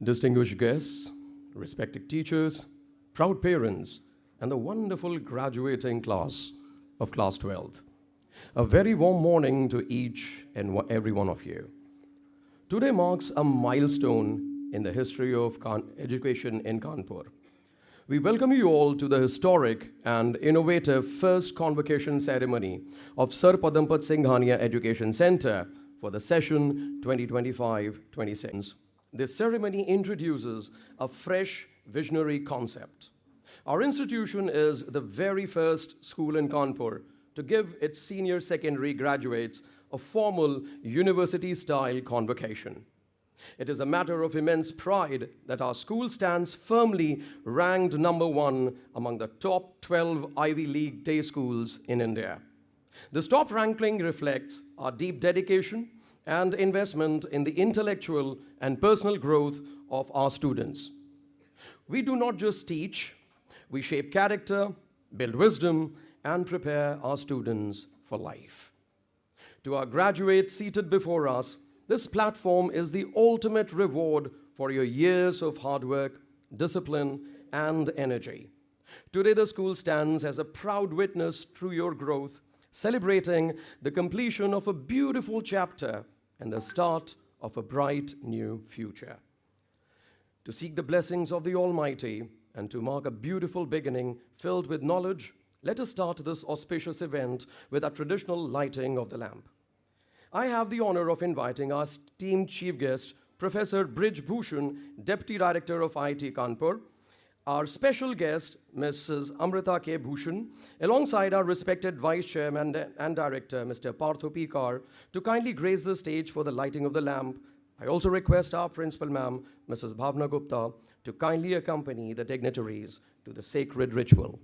Distinguished guests, respected teachers, proud parents, and the wonderful graduating class of Class 12. A very warm morning to each and every one of you. Today marks a milestone in the history of education in Kanpur. We welcome you all to the historic and innovative first convocation ceremony of Sir Padampat Singhania Education Center for the session 2025-26. This ceremony introduces a fresh visionary concept. Our institution is the very first school in Kanpur to give its senior secondary graduates a formal university-style convocation. It is a matter of immense pride that our school stands firmly ranked #1 among the top 12 Ivy League day schools in India. This top ranking reflects our deep dedication and investment in the intellectual and personal growth of our students. We do not just teach, we shape character, build wisdom, and prepare our students for life. To our graduates seated before us, this platform is the ultimate reward for your years of hard work, discipline, and energy. Today, the school stands as a proud witness through your growth, celebrating the completion of a beautiful chapter and the start of a bright new future. To seek the blessings of the Almighty and to mark a beautiful beginning filled with knowledge, let us start this auspicious event with a traditional lighting of the lamp. I have the honor of inviting our esteemed chief guest, Professor Brij Bhushan, Deputy Director of IIT Kanpur, our special guest, Mrs. Amrita K. Bhushan, alongside our respected Vice Chairman and Director, Mr. Partho Pikar, to kindly grace the stage for the lighting of the lamp. I also request our Principal Ma'am, Mrs. Bhavna Gupta, to kindly accompany the dignitaries to the sacred ritual.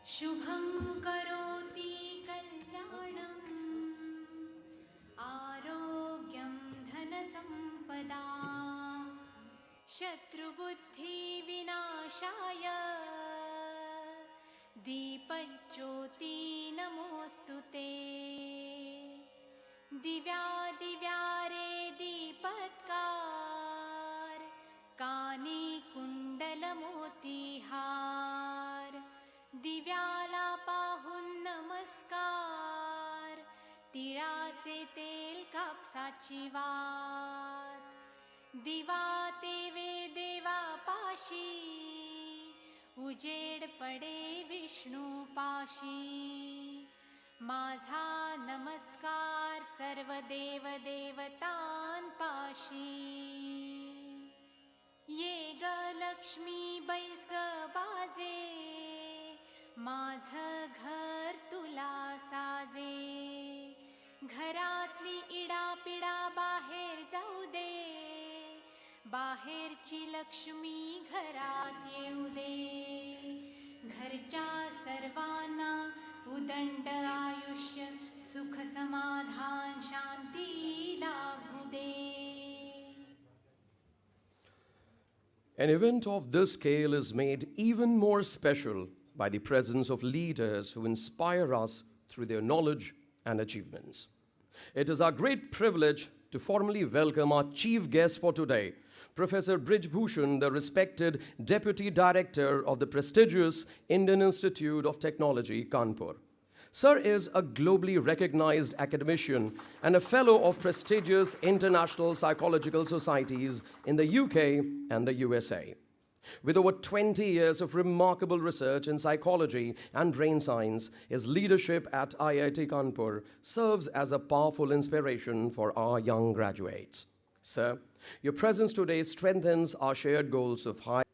Shubham karoti kalyanam arogyam dhana sampada Shatrubuddhi vinashaya Deepajyoti namostute Divya divyare deepatkar Kani kundala motihar दिव्याला पाहून नमस्कार तिळाचे तेल कापसाची वात दिवा तेवे देवा पाशी उजेड पडे विष्णू पाशी माझा नमस्कार सर्व देव देवतां पाशी ये ग लक्ष्मी बैस ग बाजे माझं घर तुला साजे घरातली इडापिडा बाहेर जाऊ दे बाहेरची लक्ष्मी घरात येऊ दे घरच्या सर्वांना उदंड आयुष्य सुख समाधान शांती लाभू दे. An event of this scale is made even more special by the presence of leaders who inspire us through their knowledge and achievements. It is our great privilege to formally welcome our chief guest for today, Professor Brij Bhushan, the respected Deputy Director of the prestigious Indian Institute of Technology, Kanpur. Sir is a globally recognized academician and a fellow of prestigious international psychological societies in the UK and the USA. With over 20 years of remarkable research in psychology and brain science, his leadership at IIT Kanpur serves as a powerful inspiration for our young graduates. Sir, your presence today strengthens our shared goals of high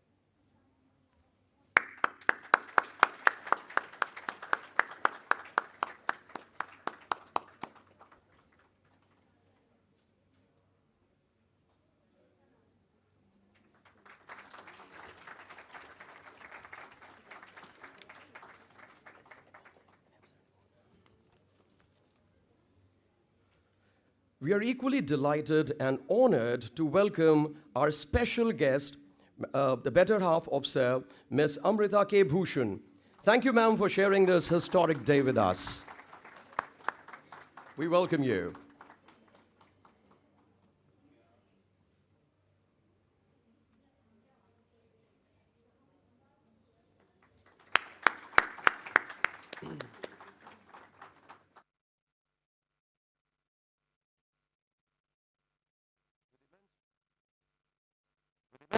We are equally delighted and honored to welcome our special guest, the better half of Sir, Ms. Amrita K. Bhushan. Thank you, ma'am, for sharing this historic day with us. We welcome you.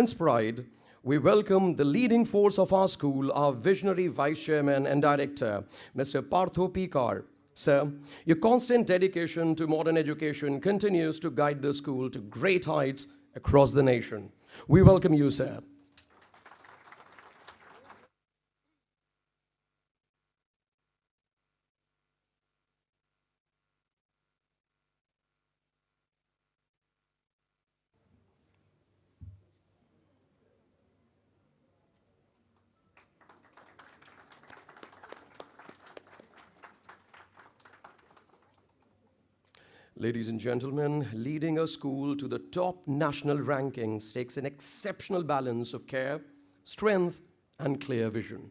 immense pride, we welcome the leading force of our school, our visionary Vice Chairman and Director, Mr. Partho Pikar. Sir, your constant dedication to modern education continues to guide the school to great heights across the nation. We welcome you, sir. Ladies and gentlemen, leading a school to the top national rankings takes an exceptional balance of care, strength, and clear vision.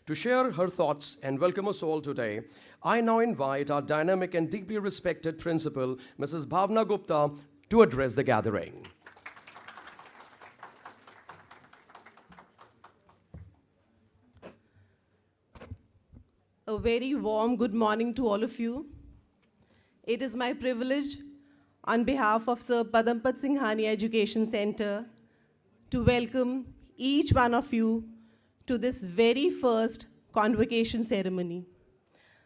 To share her thoughts and welcome us all today, I now invite our dynamic and deeply respected principal, Mrs. Bhavna Gupta, to address the gathering. A very warm good morning to all of you. It is my privilege, on behalf of Sir Padampat Singhania Education Center, to welcome each one of you to this very first convocation ceremony.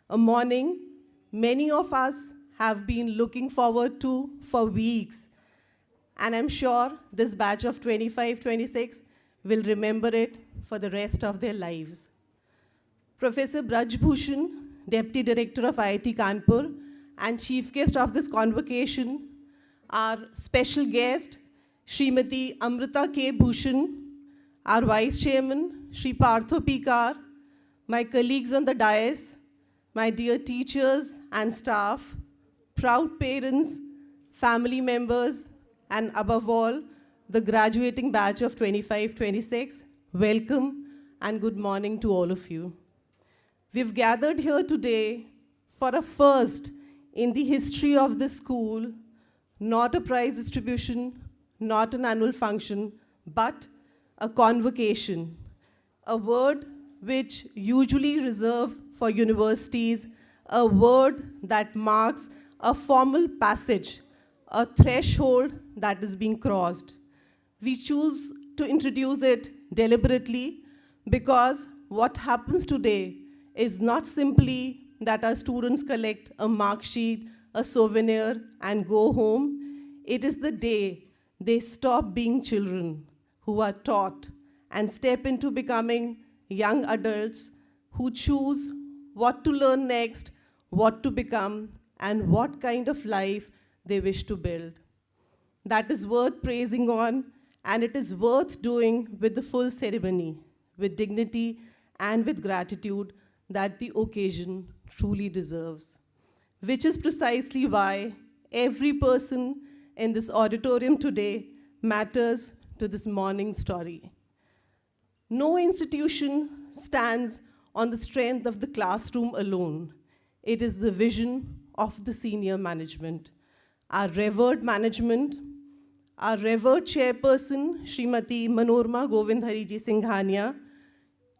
A morning many of us have been looking forward to for weeks, and I'm sure this batch of 25-26 will remember it for the rest of their lives. Professor Braj Bhushan, Deputy Director of IIT Kanpur, and chief guest of this convocation, our special guest, Srimati Amrita K. Bhushan, our vice chairman, Sri Partho Pikar, my colleagues on the dais, my dear teachers and staff, proud parents, family members, and above all, the graduating batch of 25-26, welcome and good morning to all of you. We've gathered here today for a first in the history of the school, not a prize distribution, not an annual function, but a convocation, a word which usually reserved for universities, a word that marks a formal passage, a threshold that is being crossed. We choose to introduce it deliberately because what happens today is not simply that our students collect a mark sheet, a souvenir, and go home. It is the day they stop being children who are taught and step into becoming young adults who choose what to learn next, what to become, and what kind of life they wish to build. That is worth praising on, and it is worth doing with the full ceremony, with dignity and with gratitude that the occasion truly deserves, which is precisely why every person in this auditorium today matters to this morning's story. No institution stands on the strength of the classroom alone. It is the vision of the senior management. Our revered management, our revered chairperson, Srimati Manorma Govindhariji Singhania.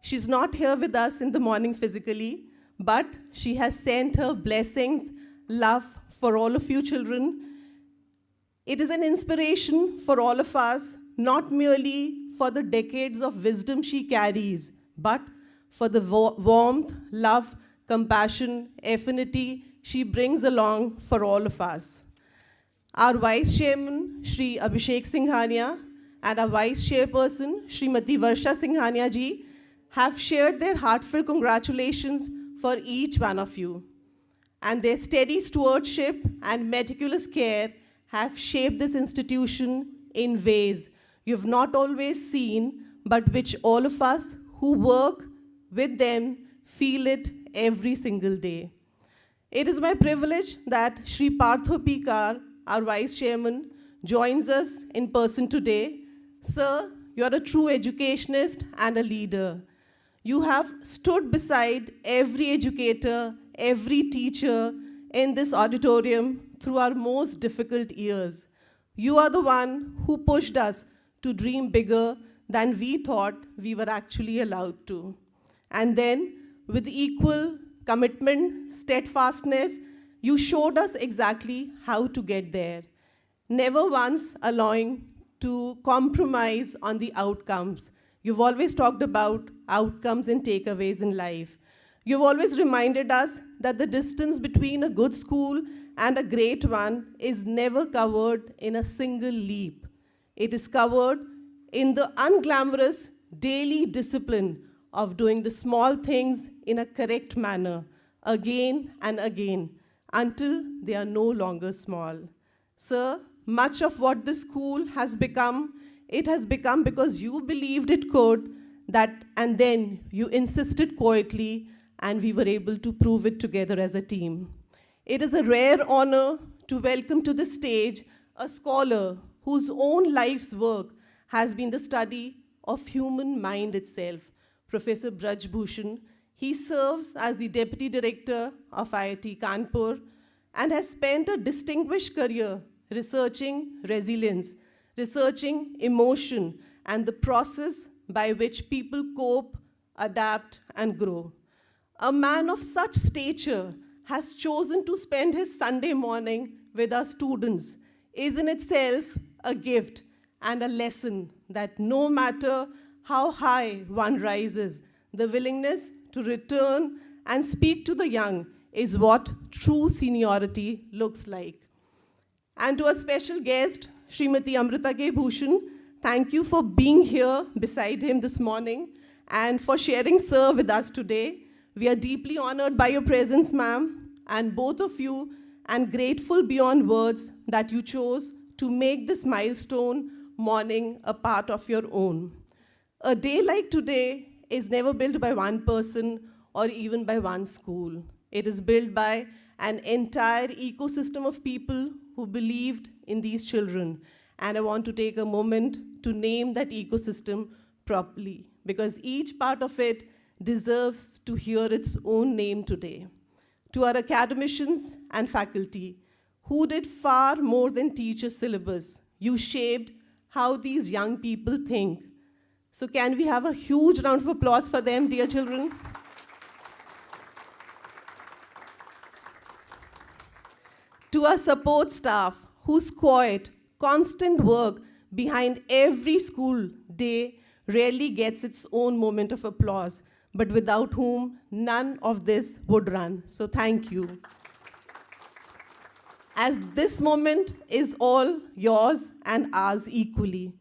She's not here with us in the morning physically, but she has sent her blessings, love for all of you children. It is an inspiration for all of us, not merely for the decades of wisdom she carries, but for the warmth, love, compassion, affinity she brings along for all of us. Our Vice Chairman, Shri Abhishek Singhania, and our Vice Chairperson, Srimati Varsha Singhania ji, have shared their heartfelt congratulations for each one of you. And their steady stewardship and meticulous care have shaped this institution in ways you've not always seen, but which all of us who work with them feel it every single day. It is my privilege that Shri Partho Pikar, our Vice Chairman, joins us in person today. Sir, you're a true educationist and a leader. You have stood beside every educator, every teacher in this auditorium through our most difficult years. You are the one who pushed us to dream bigger than we thought we were actually allowed to. And then, with equal commitment, steadfastness, you showed us exactly how to get there, never once allowing to compromise on the outcomes. You've always talked about outcomes and takeaways in life. You've always reminded us that the distance between a good school and a great one is never covered in a single leap. It is covered in the unglamorous daily discipline of doing the small things in a correct manner, again and again, until they are no longer small. Sir, much of what this school has become, it has become because you believed it could, and then you insisted quietly, and we were able to prove it together as a team. It is a rare honor to welcome to the stage a scholar whose own life's work has been the study of human mind itself, Professor Braj Bhushan. He serves as the Deputy Director of IIT Kanpur and has spent a distinguished career researching resilience, researching emotion, and the process by which people cope, adapt, and grow. A man of such stature has chosen to spend his Sunday morning with our students is in itself a gift and a lesson that no matter how high one rises, the willingness to return and speak to the young is what true seniority looks like. And to a special guest, Srimati Amrita K. Bhushan, thank you for being here beside him this morning and for sharing Sir with us today. We are deeply honored by your presence, ma'am, and both of you, and grateful beyond words that you chose to make this milestone morning a part of your own. A day like today is never built by one person or even by one school. It is built by an entire ecosystem of people who believed in these children. And I want to take a moment to name that ecosystem properly, because each part of it deserves to hear its own name today. To our academicians and faculty, who did far more than teach a syllabus, you shaped how these young people think. So can we have a huge round of applause for them, dear children? To our support staff, whose quiet, constant work behind every school day rarely gets its own moment of applause, but without whom none of this would run. So thank you. As this moment is all yours and ours equally.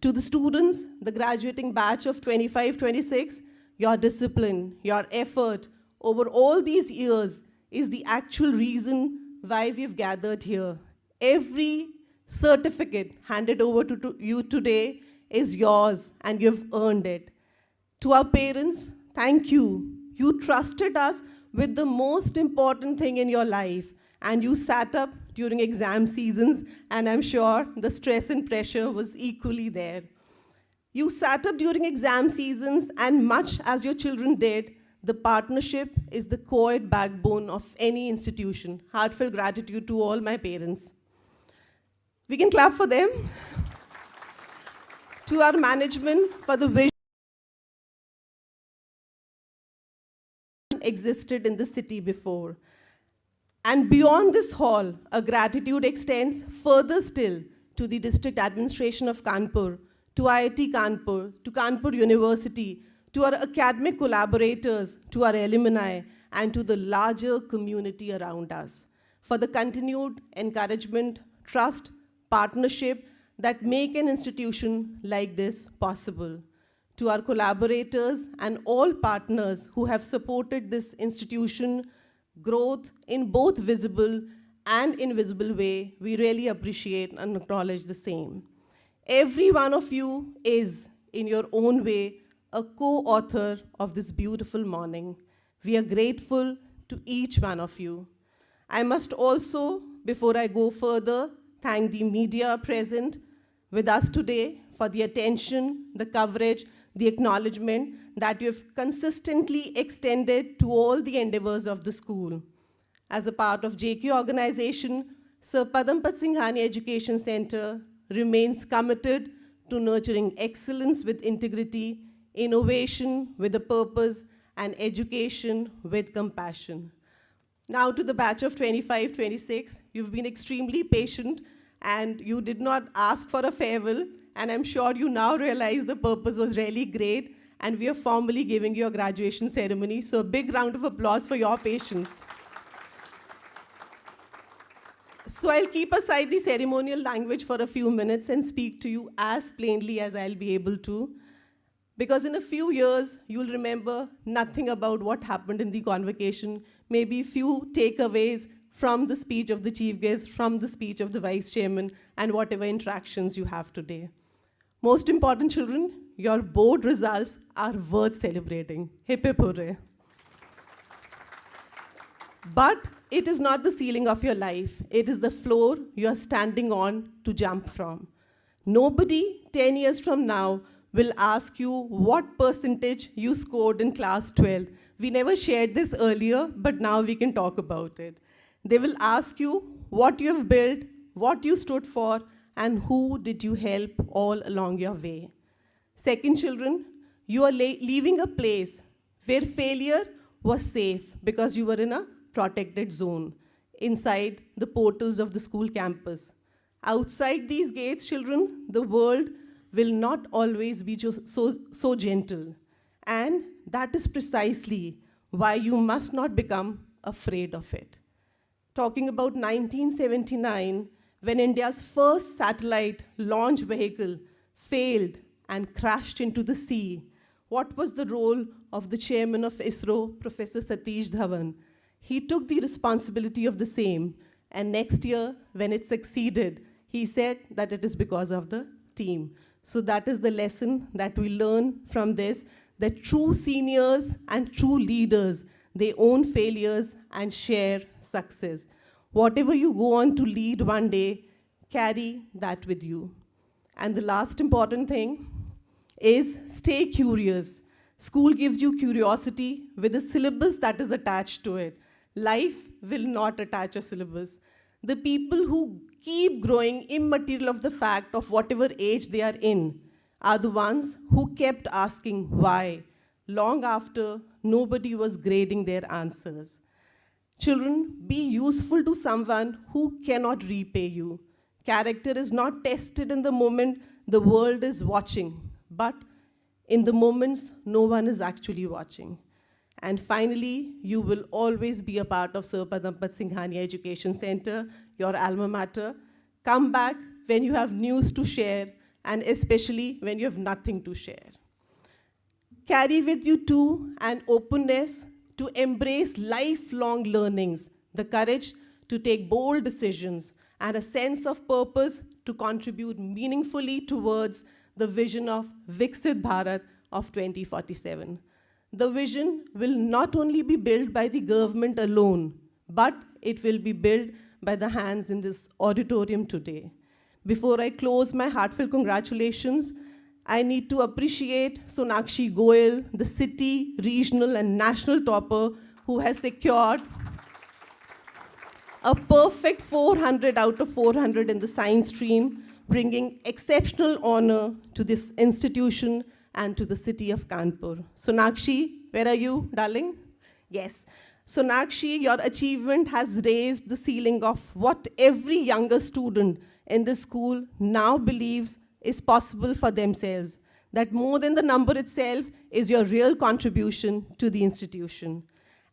To the students, the graduating batch of 25-26, your discipline, your effort over all these years is the actual reason why we've gathered here. Every certificate handed over to you today is yours and you've earned it. To our parents, thank you. You trusted us with the most important thing in your life, and you sat up during exam seasons, and I'm sure the stress and pressure was equally there. You sat up during exam seasons, and much as your children did, the partnership is the core backbone of any institution. Heartfelt gratitude to all my parents. We can clap for them. To our management for the vision existed in the city before. And beyond this hall, a gratitude extends further still to the district administration of Kanpur, to IIT Kanpur, to Kanpur University, to our academic collaborators, to our alumni, and to the larger community around us, for the continued encouragement, trust, partnership that make an institution like this possible. To our collaborators and all partners who have supported this institution growth in both visible and invisible way, we really appreciate and acknowledge the same. Every one of you is, in your own way, a co-author of this beautiful morning. We are grateful to each one of you. I must also, before I go further, thank the media present with us today for the attention, the coverage, the acknowledgement that you have consistently extended to all the endeavors of the school. As a part of JK organization, Sir Padampat Singhani Education Center remains committed to nurturing excellence with integrity, innovation with a purpose, and education with compassion. Now to the batch of 25-26, you've been extremely patient and you did not ask for a farewell, and I'm sure you now realize the purpose was really great, and we are formally giving you a graduation ceremony. So a big round of applause for your patience. So I'll keep aside the ceremonial language for a few minutes and speak to you as plainly as I'll be able to. Because in a few years, you'll remember nothing about what happened in the convocation, maybe a few takeaways from the speech of the chief guest, from the speech of the vice chairman, and whatever interactions you have today. Most important, children, your board results are worth celebrating. Hip hip hooray. But it is not the ceiling of your life. It is the floor you are standing on to jump from. Nobody 10 years from now will ask you what percentage you scored in class 12. We never shared this earlier, but now we can talk about it. They will ask you what you have built, what you stood for, and who did you help all along your way. Second, children, you are leaving a place where failure was safe because you were in a protected zone inside the portals of the school campus. Outside these gates, children, the world will not always be so gentle. And that is precisely why you must not become afraid of it. Talking about 1979, when India's first satellite launch vehicle failed and crashed into the sea, what was the role of the chairman of ISRO, Professor Satish Dhawan? He took the responsibility of the same, and next year, when it succeeded, he said that it is because of the team. So that is the lesson that we learn from this, that true seniors and true leaders, they own failures and share success. Whatever you go on to lead one day, carry that with you. And the last important thing is stay curious. School gives you curiosity with a syllabus that is attached to it. Life will not attach a syllabus. The people who keep growing immaterial of the fact of whatever age they are in are the ones who kept asking why, long after nobody was grading their answers. Children, be useful to someone who cannot repay you. Character is not tested in the moment the world is watching, but in the moments no one is actually watching. And finally, you will always be a part of Sir Padampat Singhania Education Center, your alma mater. Come back when you have news to share, and especially when you have nothing to share. Carry with you too an openness to embrace lifelong learnings, the courage to take bold decisions, and a sense of purpose to contribute meaningfully towards the vision of Viksit Bharat of 2047. The vision will not only be built by the government alone, but it will be built by the hands in this auditorium today. Before I close my heartfelt congratulations, I need to appreciate Sonakshi Goyal, the city, regional, and national topper who has secured a perfect 400 out of 400 in the science stream, bringing exceptional honor to this institution and to the city of Kanpur. Sonakshi, where are you, darling? Yes. Sonakshi, your achievement has raised the ceiling of what every younger student in this school now believes is possible for themselves. That more than the number itself is your real contribution to the institution.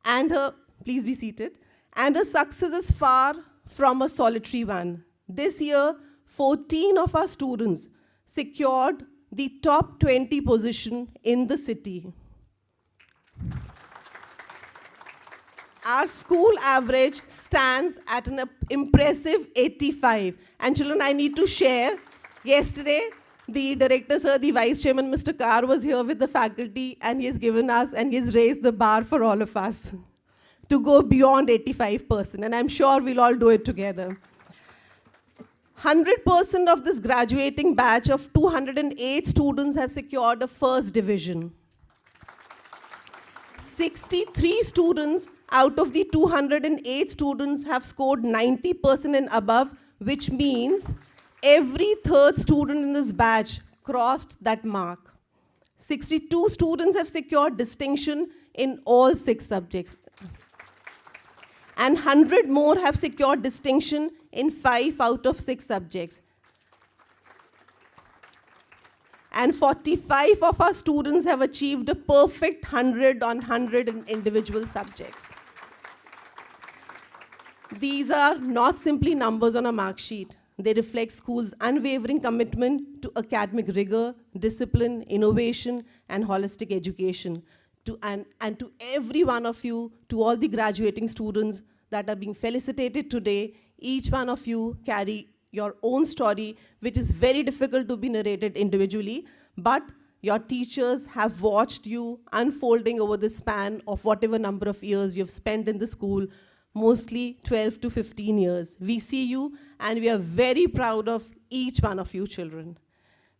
And her, please be seated, and her success is far from a solitary one. This year, 14 of our students secured the top 20 position in the city. Our school average stands at an impressive 85. And children, I need to share, yesterday, the director, sir, the vice chairman, Mr. Carr, was here with the faculty, and he has given us, and he has raised the bar for all of us to go beyond 85%. And I'm sure we'll all do it together. 100% of this graduating batch of 208 students has secured a first division. 63 students out of the 208 students have scored 90% and above, which means every third student in this batch crossed that mark. 62 students have secured distinction in all 6 subjects. And 100 more have secured distinction in 5 out of 6 subjects. And 45 of our students have achieved a perfect 100 on 100 in individual subjects. These are not simply numbers on a mark sheet. They reflect school's unwavering commitment to academic rigor, discipline, innovation, and holistic education. And to every one of you, to all the graduating students that are being felicitated today, each one of you carry your own story, which is very difficult to be narrated individually, but your teachers have watched you unfolding over the span of whatever number of years you've spent in the school, mostly 12 to 15 years. We see you, and we are very proud of each one of you children.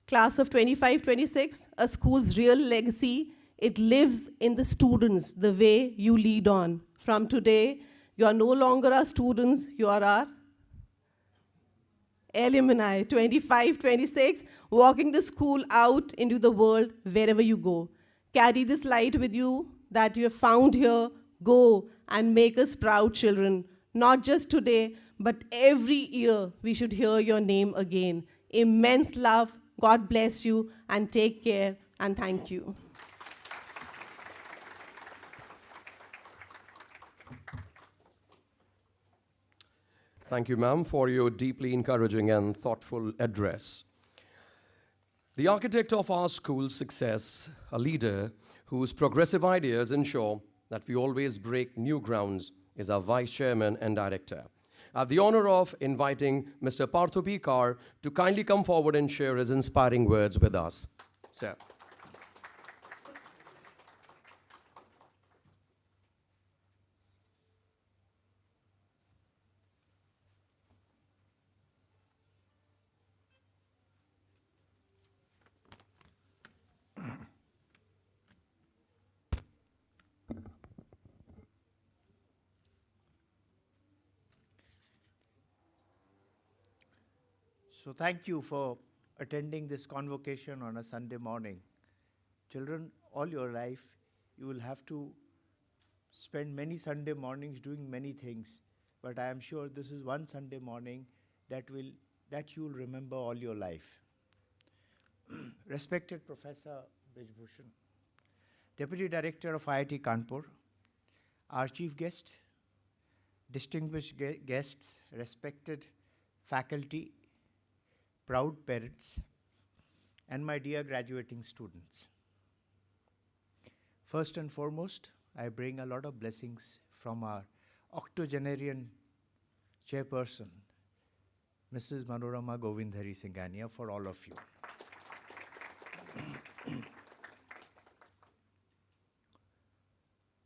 Class of 25-26, a school's real legacy, it lives in the students, the way you lead on. From today, you are no longer our students, you are our alumni, 25-26, walking the school out into the world wherever you go. Carry this light with you that you have found here. Go and make us proud, children. Not just today, but every year we should hear your name again. Immense love. God bless you, and take care, and thank you. Thank you, ma'am, for your deeply encouraging and thoughtful address. The architect of our school's success, a leader whose progressive ideas ensure that we always break new grounds, is our vice chairman and director. I have the honor of inviting Mr. Partho Pikar to kindly come forward and share his inspiring words with us. Sir. So thank you for attending this convocation on a Sunday morning. Children, all your life, you will have to spend many Sunday mornings doing many things, but I am sure this is one Sunday morning that you will remember all your life. Respected Professor Brij Bhushan, Deputy Director of IIT Kanpur, our chief guest, distinguished guests, respected faculty, proud parents, and my dear graduating students. First and foremost, I bring a lot of blessings from our octogenarian chairperson, Mrs. Manorama Govindhari Singhania, for all of you.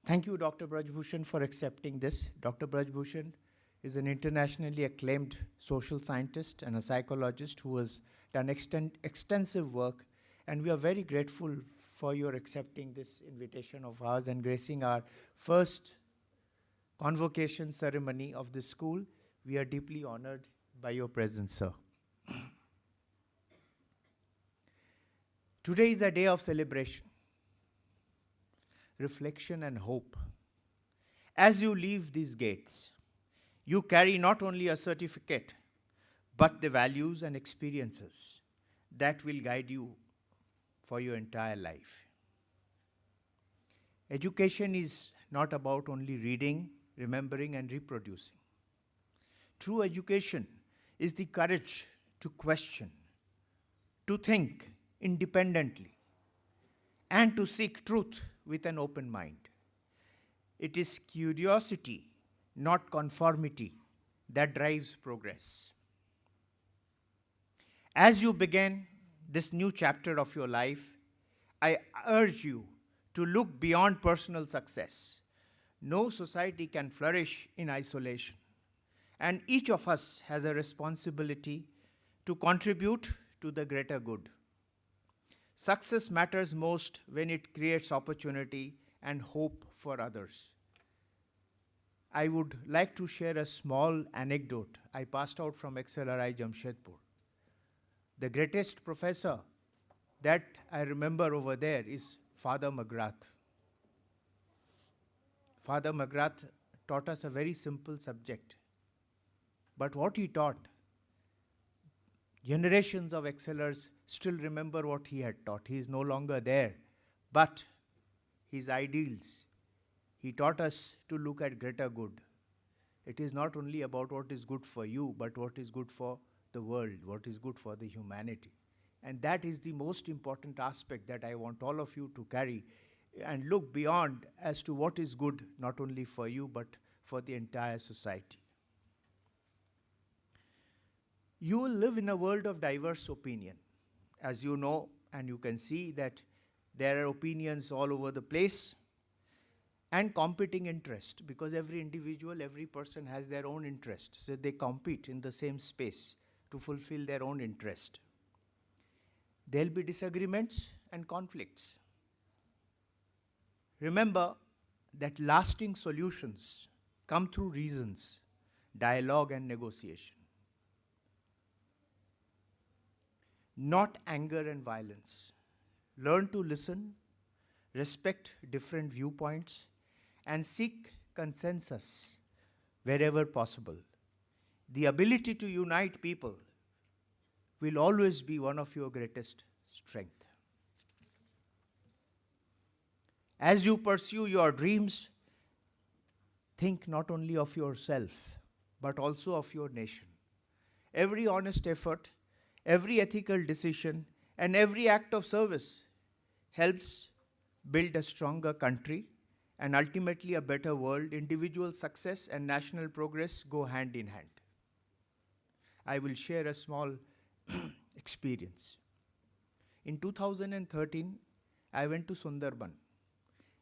Thank you, Dr. Braj Bhushan, for accepting this. Dr. Braj Bhushan is an internationally acclaimed social scientist and a psychologist who has done extensive work, and we are very grateful for your accepting this invitation of ours and gracing our first convocation ceremony of the school. We are deeply honored by your presence, sir. Today is a day of celebration, reflection, and hope. As you leave these gates, you carry not only a certificate, but the values and experiences that will guide you for your entire life. Education is not about only reading, remembering, and reproducing. True education is the courage to question, to think independently, and to seek truth with an open mind. It is curiosity, not conformity, that drives progress. As you begin this new chapter of your life, I urge you to look beyond personal success. No society can flourish in isolation, and each of us has a responsibility to contribute to the greater good. Success matters most when it creates opportunity and hope for others. I would like to share a small anecdote I passed out from XLRI Jamshedpur. The greatest professor that I remember over there is Father McGrath. Father McGrath taught us a very simple subject. But what he taught Generations of excellers still remember what he had taught. He is no longer there, but his ideals, he taught us to look at greater good. It is not only about what is good for you, but what is good for the world, what is good for the humanity. And that is the most important aspect that I want all of you to carry and look beyond as to what is good, not only for you, but for the entire society. You will live in a world of diverse opinion. As you know, and you can see that there are opinions all over the place and competing interest, because every individual, every person has their own interest. So they compete in the same space to fulfill their own interest. There'll be disagreements and conflicts. Remember that lasting solutions come through reasons, dialogue and negotiation, not anger and violence. Learn to listen, respect different viewpoints, and seek consensus wherever possible. The ability to unite people will always be one of your greatest strengths. As you pursue your dreams, think not only of yourself, but also of your nation. Every honest effort, every ethical decision, and every act of service helps build a stronger country and ultimately a better world. Individual success and national progress go hand in hand. I will share a small experience. In 2013, I went to Sundarban,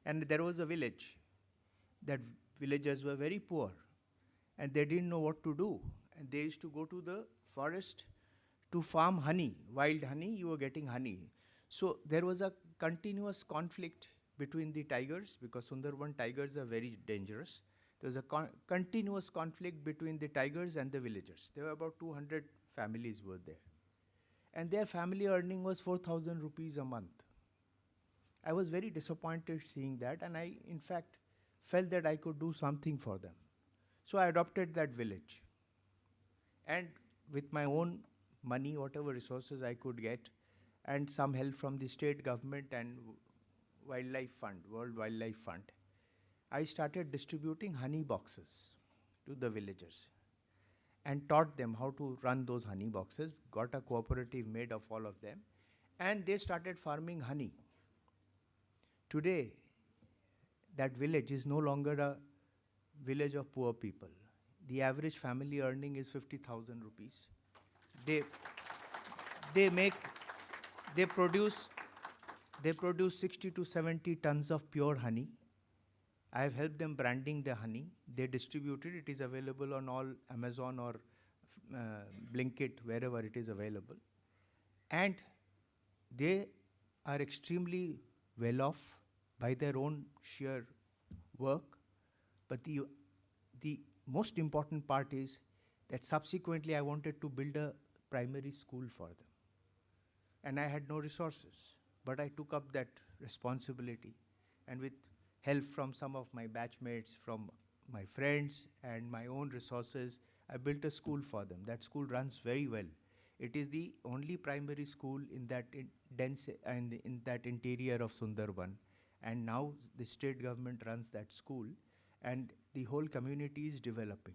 and there was a village. That villagers were very poor, and they didn't know what to do. And they used to go to the forest to farm honey, wild honey. You were getting honey. So there was a continuous conflict between the tigers, because Sundarban tigers are very dangerous. There was a continuous conflict between the tigers and the villagers. There were about 200 families were there. And their family earning was 4,000 rupees a month. I was very disappointed seeing that, and I, in fact, felt that I could do something for them. So I adopted that village. And with my own money, whatever resources I could get, and some help from the state government and Wildlife Fund, World Wildlife Fund, I started distributing honey boxes to the villagers and taught them how to run those honey boxes, got a cooperative made of all of them, and they started farming honey. Today, that village is no longer a village of poor people. The average family earning is 50,000 rupees. They produce 60 to 70 tons of pure honey. I have helped them branding the honey. They distribute it. It is available on all Amazon or Blinkit, wherever it is available. And they are extremely well off by their own sheer work. But the most important part is that subsequently I wanted to build a primary school for them. And I had no resources, but I took up that responsibility. And with help from some of my batchmates, from my friends, and my own resources, I built a school for them. That school runs very well. It is the only primary school in that in that interior of Sundarban. And now the state government runs that school, and the whole community is developing.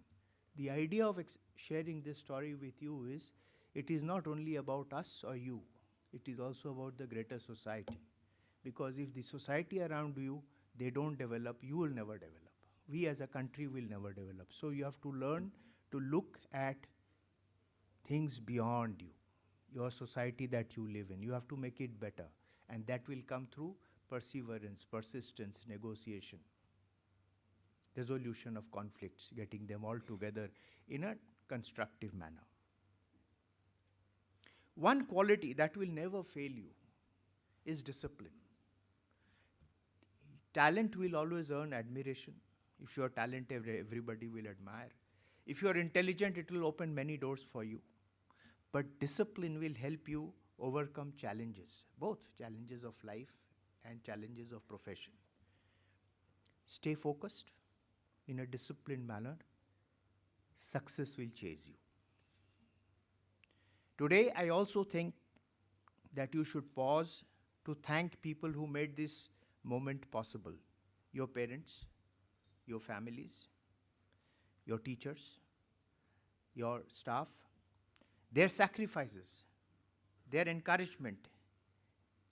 The idea of sharing this story with you is, it is not only about us or you, it is also about the greater society. Because if the society around you, they don't develop, you will never develop. We as a country will never develop. So you have to learn to look at things beyond you, your society that you live in. You have to make it better. And that will come through perseverance, persistence, negotiation, resolution of conflicts, getting them all together in a constructive manner. One quality that will never fail you is discipline. Talent will always earn admiration. If you are talented, everybody will admire. If you are intelligent, it will open many doors for you. But discipline will help you overcome challenges, both challenges of life and challenges of profession. Stay focused in a disciplined manner. Success will chase you. Today, I also think that you should pause to thank people who made this moment possible. Your parents, your families, your teachers, your staff, their sacrifices, their encouragement,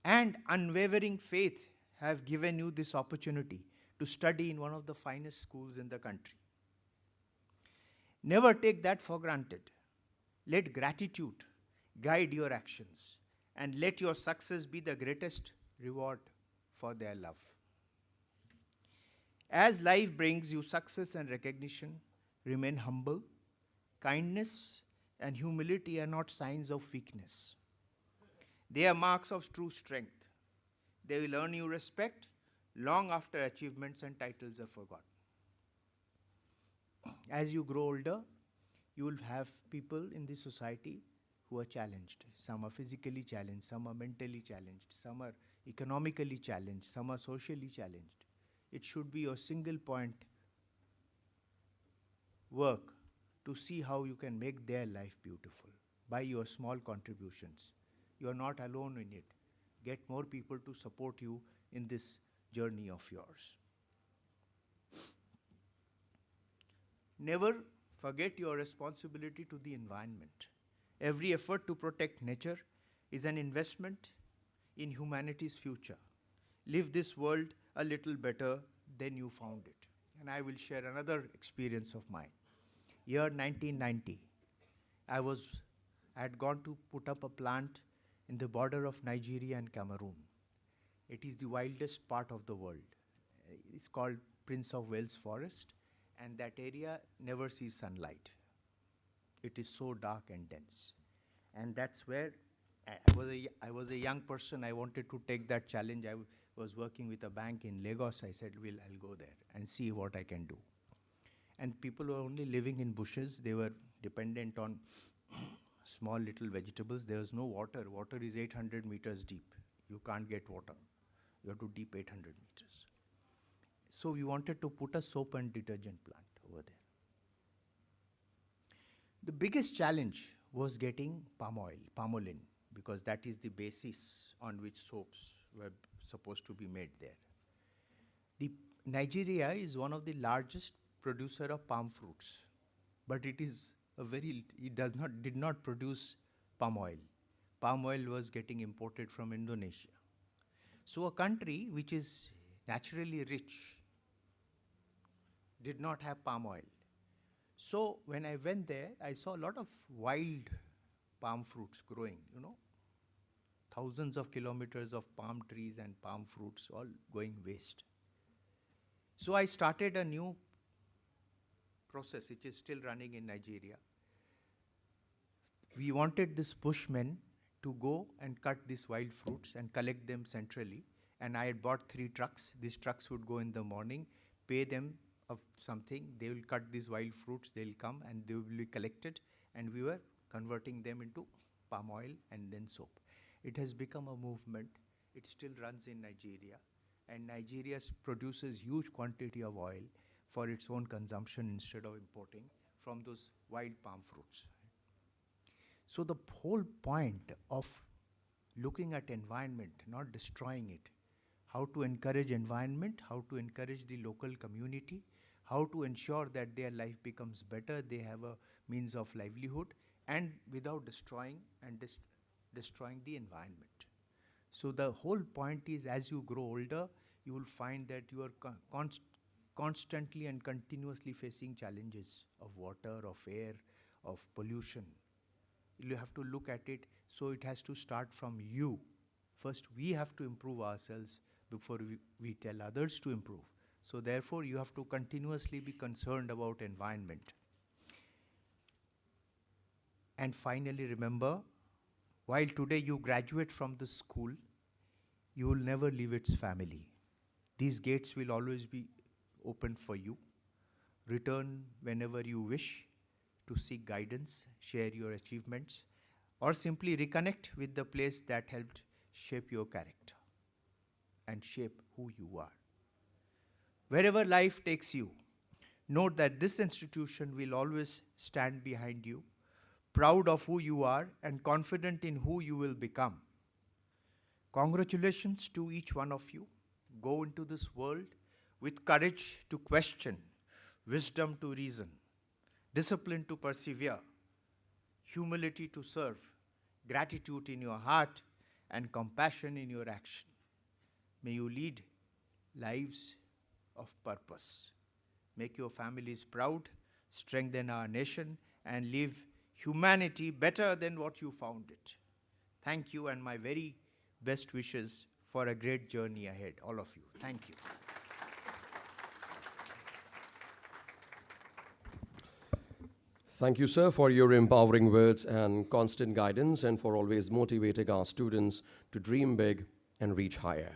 and unwavering faith have given you this opportunity to study in one of the finest schools in the country. Never take that for granted. Let gratitude guide your actions, and let your success be the greatest reward for their love. As life brings you success and recognition, remain humble. Kindness and humility are not signs of weakness. They are marks of true strength. They will earn you respect long after achievements and titles are forgotten. As you grow older, you will have people in the society who are challenged. Some are physically challenged, some are mentally challenged, some are economically challenged, some are socially challenged. It should be your single point work to see how you can make their life beautiful by your small contributions. You are not alone in it. Get more people to support you in this journey of yours. Never forget your responsibility to the environment. Every effort to protect nature is an investment in humanity's future. Live this world a little better than you found it. And I will share another experience of mine. Year 1990, I had gone to put up a plant in the border of Nigeria and Cameroon. It is the wildest part of the world. It's called Prince of Wales Forest, and that area never sees sunlight. It is so dark and dense. And that's where I was a young person. I wanted to take that challenge. I was working with a bank in Lagos. I said, I'll go there and see what I can do. And people were only living in bushes. They were dependent on small little vegetables. There was no water. Water is 800 meters deep. You can't get water. You have to deep 800 meters. So we wanted to put a soap and detergent plant over there. The biggest challenge was getting palm oil, palmolin, because that is the basis on which soaps were supposed to be made there. Nigeria is one of the largest producer of palm fruits, but it did not produce palm oil. Palm oil was getting imported from Indonesia. So a country which is naturally rich did not have palm oil. So when I went there, I saw a lot of wild palm fruits growing, thousands of kilometers of palm trees and palm fruits all going waste. So I started a new process which is still running in Nigeria. We wanted these bushmen to go and cut these wild fruits and collect them centrally. And I had bought 3 trucks. These trucks would go in the morning, pay them of something. They will cut these wild fruits. They'll come and they will be collected. And we were converting them into palm oil and then soap. It has become a movement. It still runs in Nigeria. And Nigeria produces huge quantity of oil for its own consumption instead of importing from those wild palm fruits. So the whole point of looking at environment, not destroying it, how to encourage environment, how to encourage the local community, how to ensure that their life becomes better, they have a means of livelihood, and without destroying the environment. So the whole point is, as you grow older, you will find that you are constantly and continuously facing challenges of water, of air, of pollution. You have to look at it, so it has to start from you. First, we have to improve ourselves before we tell others to improve. So therefore, you have to continuously be concerned about environment. And finally, remember, while today you graduate from the school, you will never leave its family. These gates will always be open for you. Return whenever you wish to seek guidance, share your achievements, or simply reconnect with the place that helped shape your character and shape who you are. Wherever life takes you, note that this institution will always stand behind you, proud of who you are, and confident in who you will become. Congratulations to each one of you. Go into this world with courage to question, wisdom to reason, discipline to persevere, humility to serve, gratitude in your heart, and compassion in your action. May you lead lives of purpose. Make your families proud, strengthen our nation, and leave humanity better than what you found it. Thank you, and my very best wishes for a great journey ahead, all of you. Thank you. Thank you, sir, for your empowering words and constant guidance, and for always motivating our students to dream big and reach higher.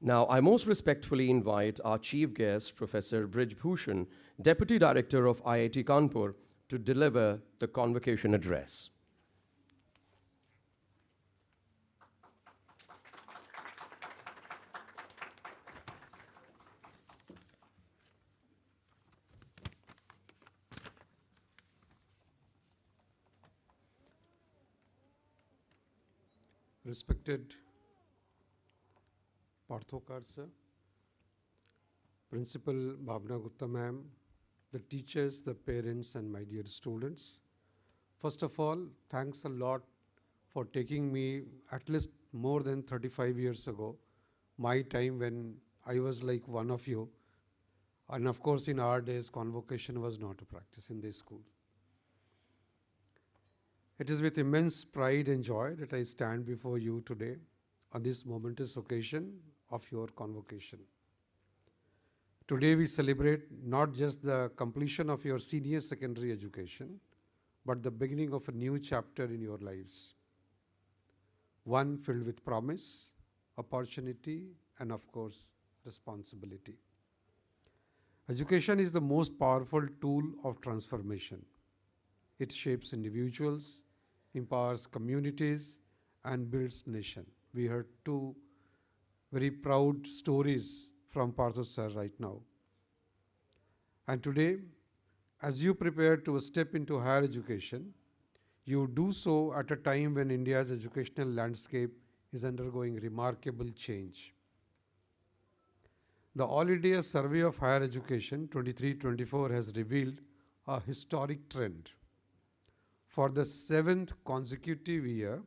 Now, I most respectfully invite our chief guest, Professor Brij Bhushan, Deputy Director of IIT Kanpur, to deliver the convocation address. Respected Parthokar sir, Principal Bhavna Gupta ma'am, the teachers, the parents, and my dear students. First of all, thanks a lot for taking me at least more than 35 years ago, my time when I was like one of you. And of course, in our days, convocation was not a practice in this school. It is with immense pride and joy that I stand before you today on this momentous occasion of your convocation. Today we celebrate not just the completion of your senior secondary education, but the beginning of a new chapter in your lives. One filled with promise, opportunity, and of course, responsibility. Education is the most powerful tool of transformation. It shapes individuals, empowers communities, and builds nation. We heard two very proud stories from Partho sir right now. And today, as you prepare to step into higher education, you do so at a time when India's educational landscape is undergoing remarkable change. The All India Survey of Higher Education 23-24 has revealed a historic trend. For the 7th consecutive year,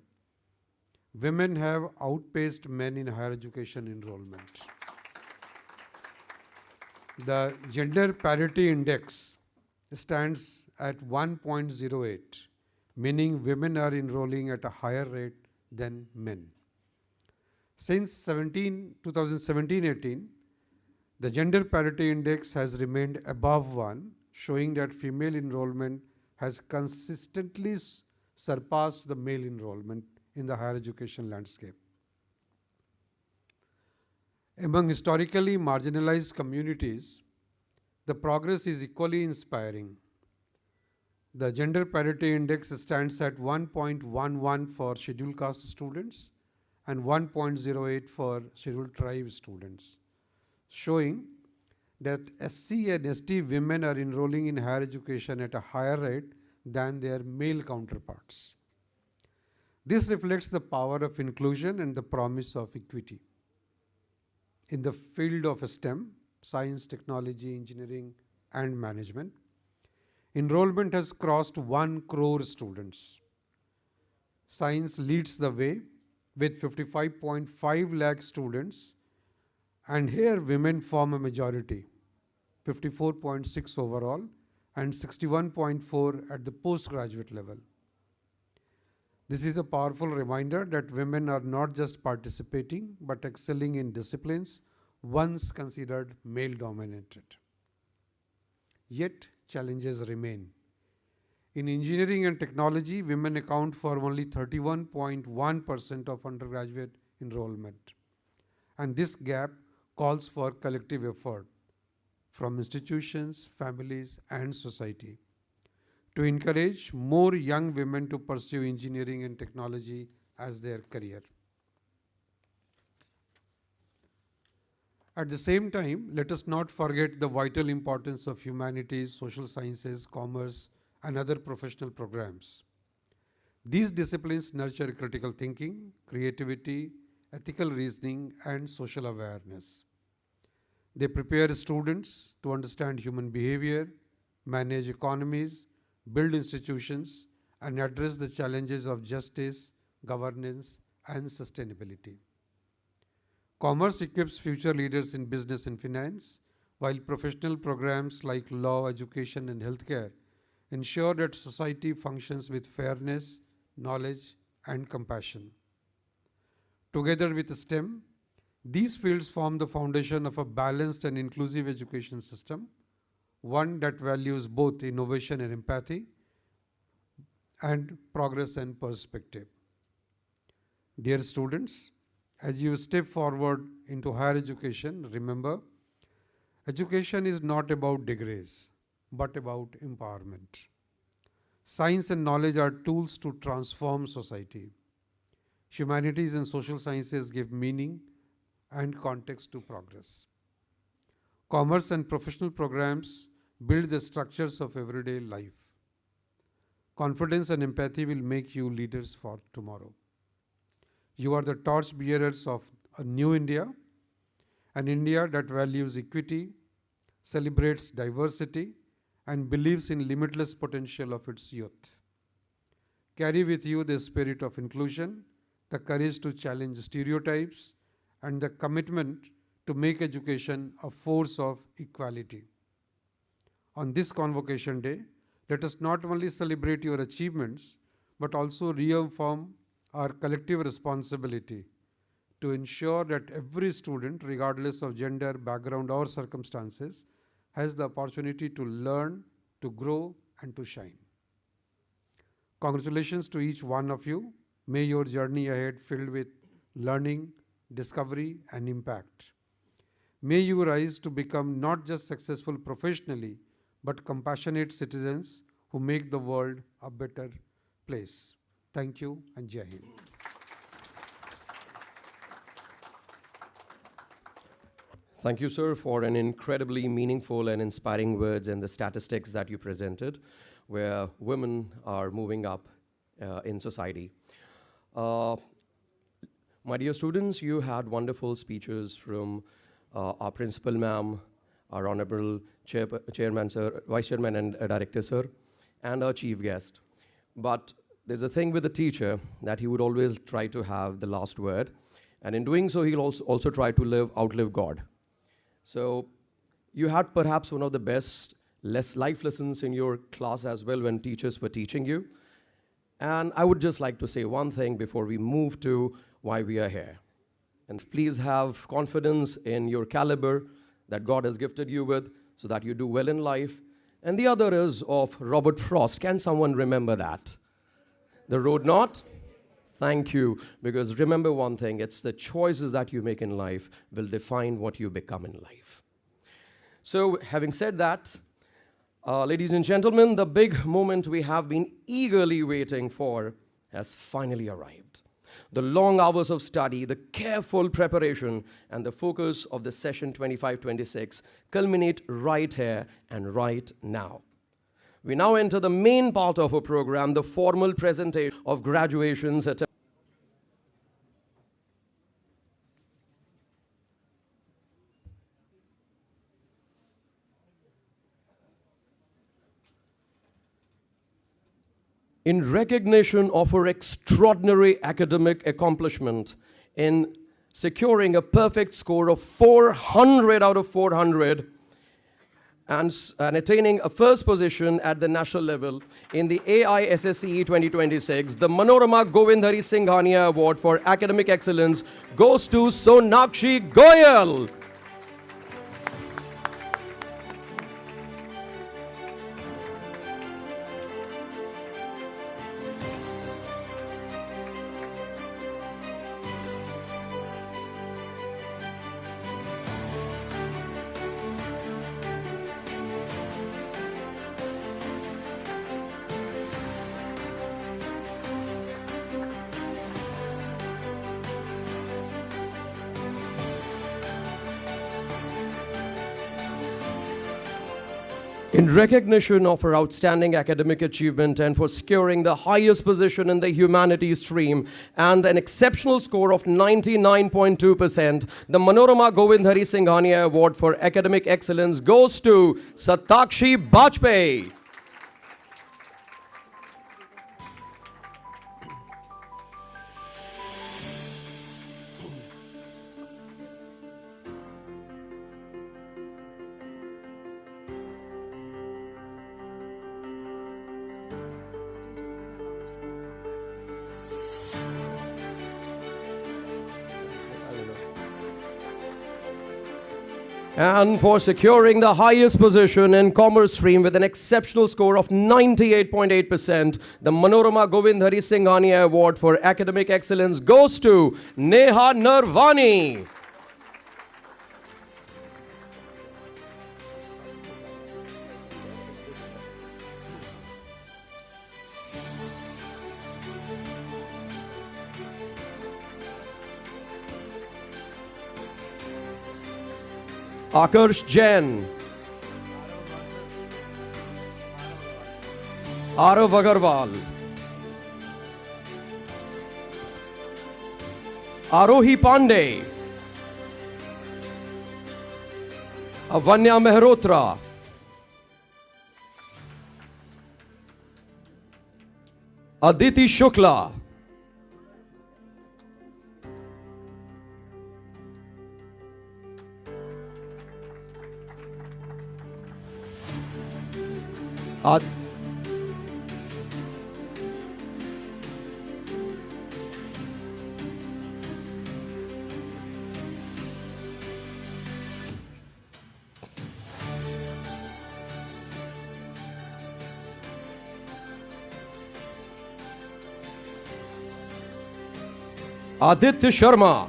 women have outpaced men in higher education enrollment. The gender parity index stands at 1.08, meaning women are enrolling at a higher rate than men. Since 2017-18, the gender parity index has remained above 1, showing that female enrollment has consistently surpassed the male enrollment in the higher education landscape. Among historically marginalized communities, the progress is equally inspiring. The gender parity index stands at 1.11 for scheduled caste students and 1.08 for scheduled tribe students, showing that SC and ST women are enrolling in higher education at a higher rate than their male counterparts. This reflects the power of inclusion and the promise of equity. In the field of STEM, science, technology, engineering, and management, enrollment has crossed 1 crore students. Science leads the way with 55.5 lakh students, and here women form a majority, 54.6 overall and 61.4 at the postgraduate level. This is a powerful reminder that women are not just participating, but excelling in disciplines once considered male-dominated. Yet, challenges remain. In engineering and technology, women account for only 31.1% of undergraduate enrollment. And this gap calls for collective effort from institutions, families, and society to encourage more young women to pursue engineering and technology as their career. At the same time, let us not forget the vital importance of humanities, social sciences, commerce, and other professional programs. These disciplines nurture critical thinking, creativity, ethical reasoning, and social awareness. They prepare students to understand human behavior, manage economies, build institutions, and address the challenges of justice, governance, and sustainability. Commerce equips future leaders in business and finance, while professional programs like law, education, and healthcare ensure that society functions with fairness, knowledge, and compassion. Together with STEM, these fields form the foundation of a balanced and inclusive education system, one that values both innovation and empathy, and progress and perspective. Dear students, as you step forward into higher education, remember, education is not about degrees, but about empowerment. Science and knowledge are tools to transform society. Humanities and social sciences give meaning and context to progress. Commerce and professional programs build the structures of everyday life. Confidence and empathy will make you leaders for tomorrow. You are the torch bearers of a new India, an India that values equity, celebrates diversity, and believes in limitless potential of its youth. Carry with you the spirit of inclusion, the courage to challenge stereotypes, and the commitment to make education a force of equality. On this Convocation Day, let us not only celebrate your achievements, but also reaffirm our collective responsibility to ensure that every student, regardless of gender, background, or circumstances, has the opportunity to learn, to grow, and to shine. Congratulations to each one of you. May your journey ahead filled with learning, discovery, and impact. May you rise to become not just successful professionally, but compassionate citizens who make the world a better place. Thank you, and Jai Hind. Thank you, sir, for an incredibly meaningful and inspiring words and the statistics that you presented, where women are moving up in society. My dear students, you had wonderful speeches from our principal ma'am, our honorable chairman, sir, vice chairman and director, sir, and our chief guest. But there's a thing with the teacher that he would always try to have the last word, and in doing so, he'll also try to outlive God. So you had perhaps one of the best life lessons in your class as well when teachers were teaching you. And I would just like to say one thing before we move to why we are here. And please have confidence in your caliber that God has gifted you with so that you do well in life. And the other is of Robert Frost. Can someone remember that? The road not? Thank you. Because remember one thing, it's the choices that you make in life will define what you become in life. So having said that, ladies and gentlemen, the big moment we have been eagerly waiting for has finally arrived. The long hours of study, the careful preparation, and the focus of the session 25-26 culminate right here and right now. We now enter the main part of our program, the formal presentation of graduations at in recognition of her extraordinary academic accomplishment in securing a perfect score of 400 out of 400 and attaining a first position at the national level in the AISSCE 2026, the Manorama Govindhari Singhania Award for Academic Excellence goes to Sonakshi Goyal. In recognition of her outstanding academic achievement and for securing the highest position in the humanities stream and an exceptional score of 99.2%, the Manorama Govind Hari Singhania Award for Academic Excellence goes to Satakshi Bajpayee. And for securing the highest position in commerce stream with an exceptional score of 98.8%, the Manorama Govind Hari Singhania Award for Academic Excellence goes to Neha Narvani. Akarsh Jain, Arav Agarwal, Arohi Pandey, Avanya Mehrotra, Aditi Shukla, Aditya Sharma,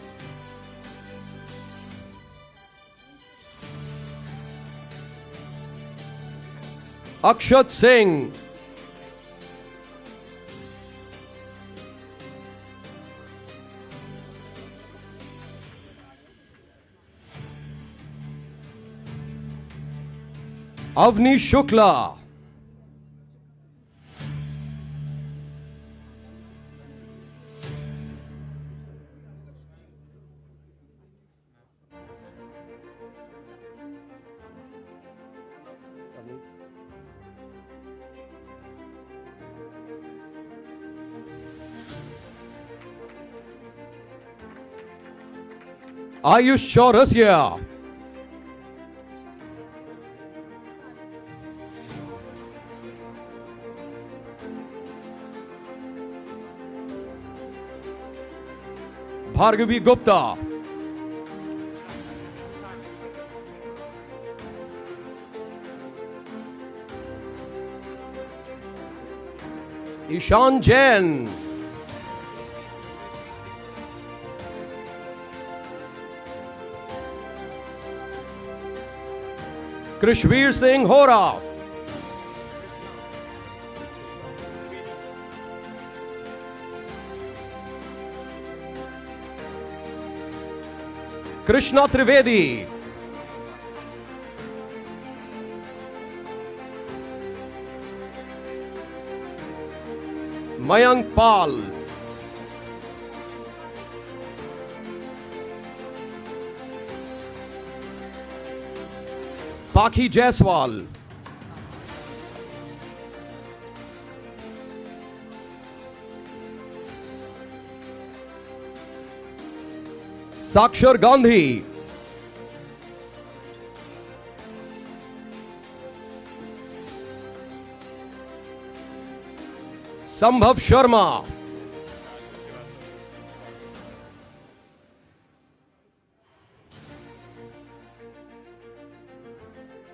Akshat Singh, Avni Shukla, Ayush Chaurasia, Bhargavi Gupta, Ishan Jain, Krishveer Singh Hora, Krishna Trivedi, Mayank Pal, Pakhi Jaiswal, Sakshar Gandhi, Sambhav Sharma,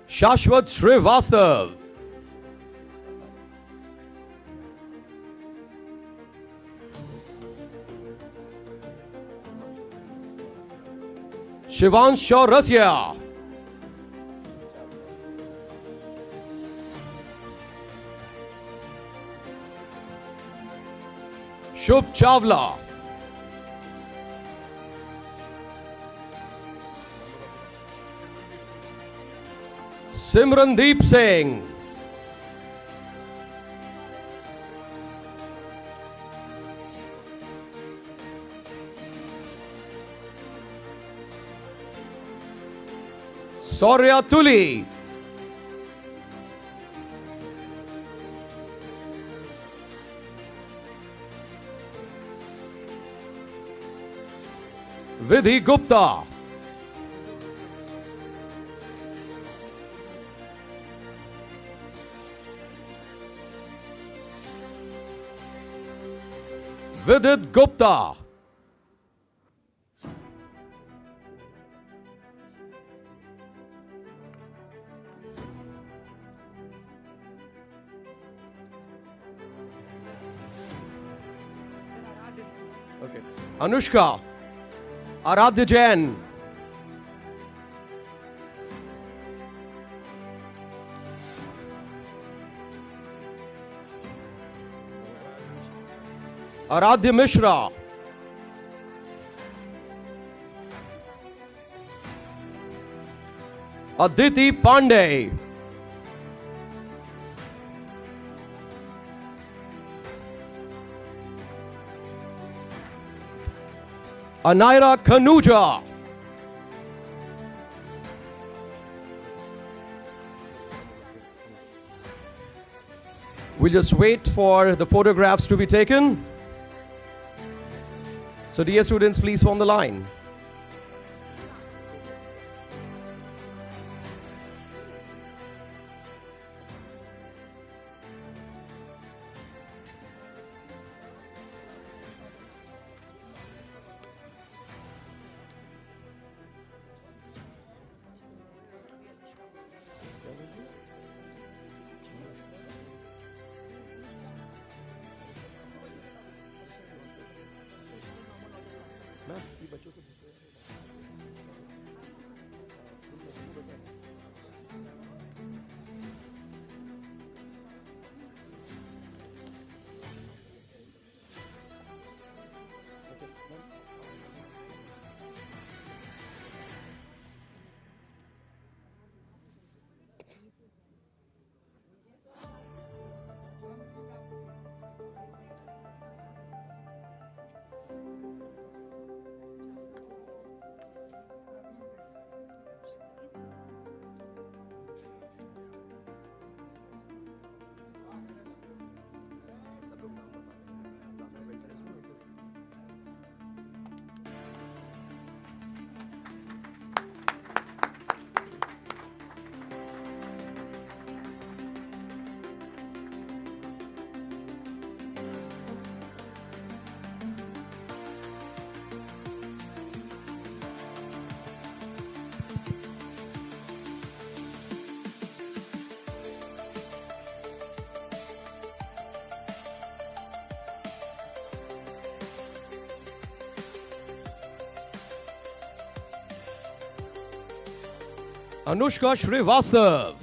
Shashwat Srivastav, Shivansh Chaurasia, Shubh Chawla, Simrandeep Singh. Saurya Tuli. Vidhi Gupta. Vidit Gupta. Okay. Anushka. Aradhya Jain. Aradhya Mishra. Aditi Pandey. Anaira Kanuja. We'll just wait for the photographs to be taken. So dear students, please form the line. Anushka Srivastav.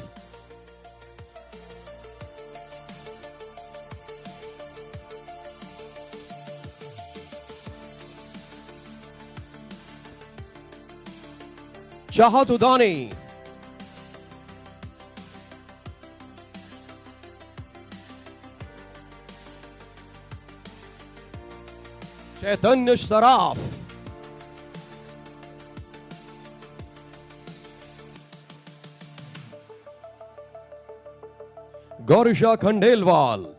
Chahat Udani. Chaitanya Saraf. Gaurisha Khandelwal.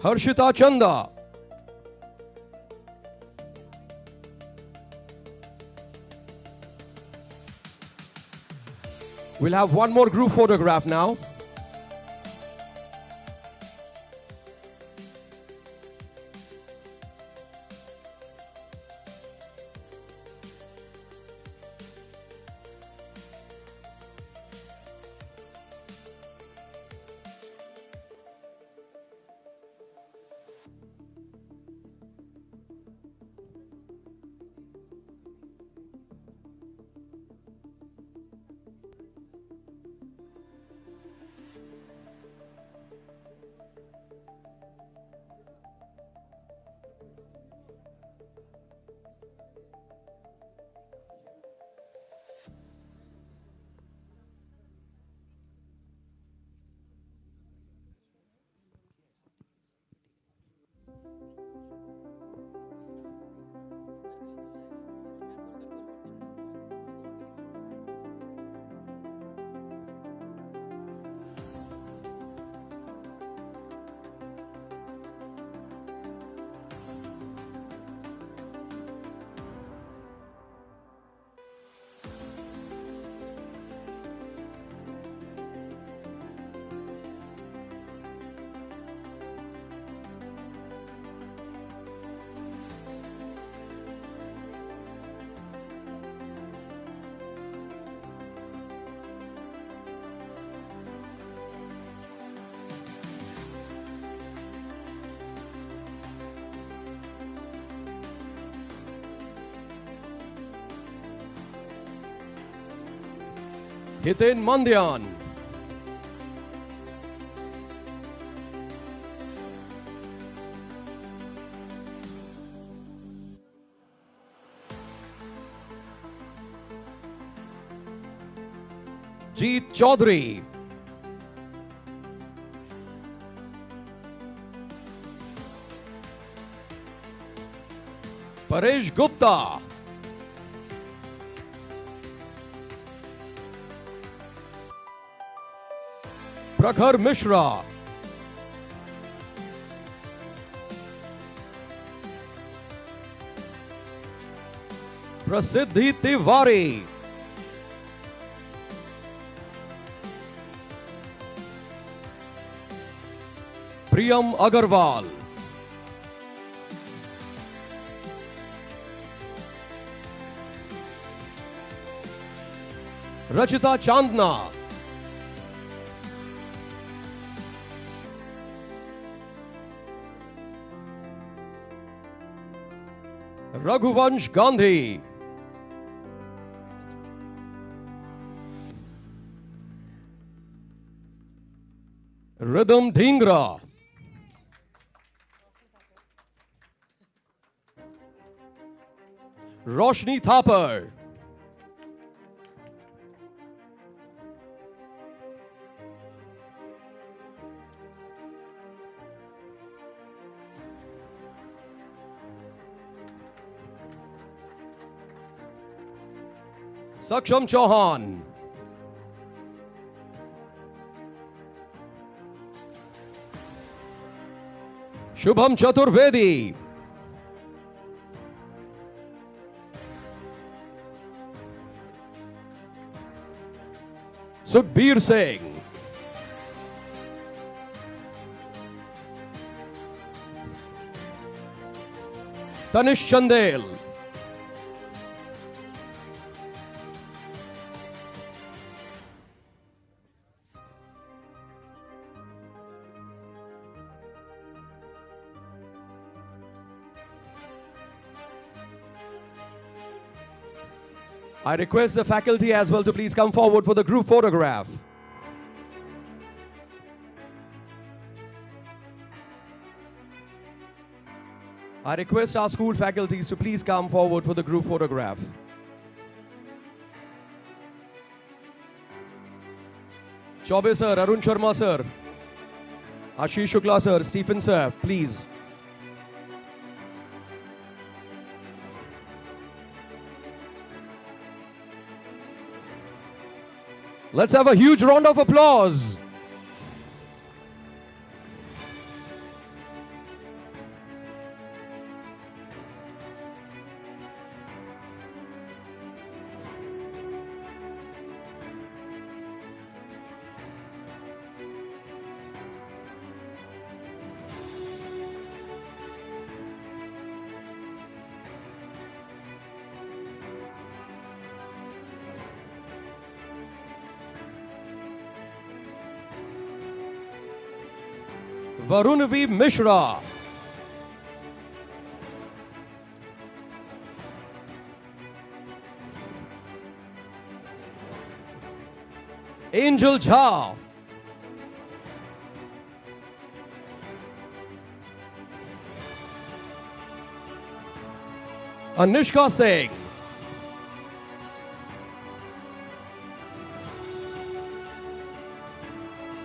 Harshita Chanda. We'll have one more group photograph now. Hiten Mandyan. Jeet Chaudhary. Paresh Gupta. Prakhar Mishra. Prasiddhi Tiwari. Priyam Agarwal. Rachita Chandna. Raghuvansh Gandhi. Rhythm Dhingra. Roshni Thapar. Saksham Chauhan. Shubham Chaturvedi. Sukhbir Singh. Tanish Chandel. I request the faculty as well to please come forward for the group photograph. I request our school faculties to please come forward for the group photograph. Chaube sir, Arun Sharma sir, Ashish Shukla sir, Stephen sir, please. Let's have a huge round of applause. Varun V. Mishra. Angel Jha. Anishka Singh.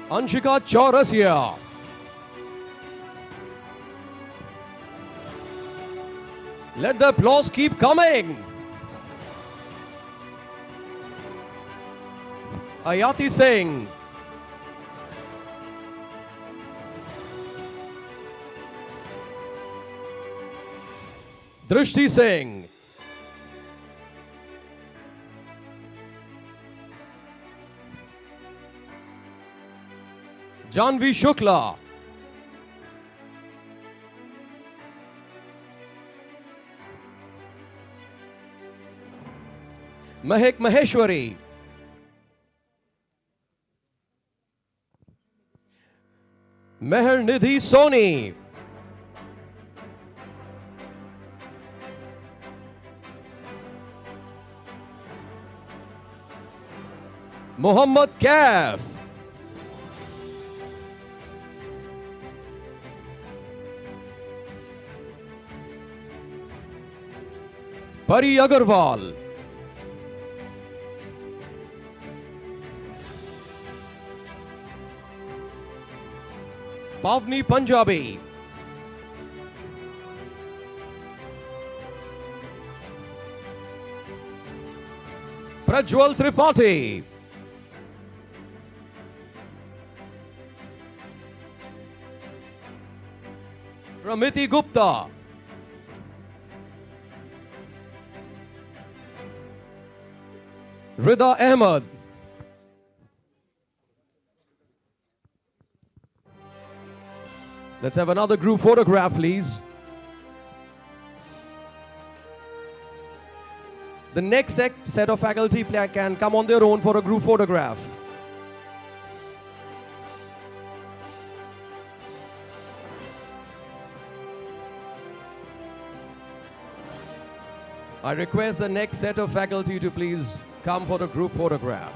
Anshika Chaurasia. Let the applause keep coming. Ayati Singh. Drishti Singh. Janvi Shukla. Mahek Maheshwari. Meher Nidhi Soni. Mohammad Kaif. Pari Agarwal. Pavni Punjabi. Prajwal Tripathi. Pramiti Gupta. Rida Ahmed. Let's have another group photograph, please. The next set of faculty can come on their own for a group photograph. I request the next set of faculty to please come for the group photograph.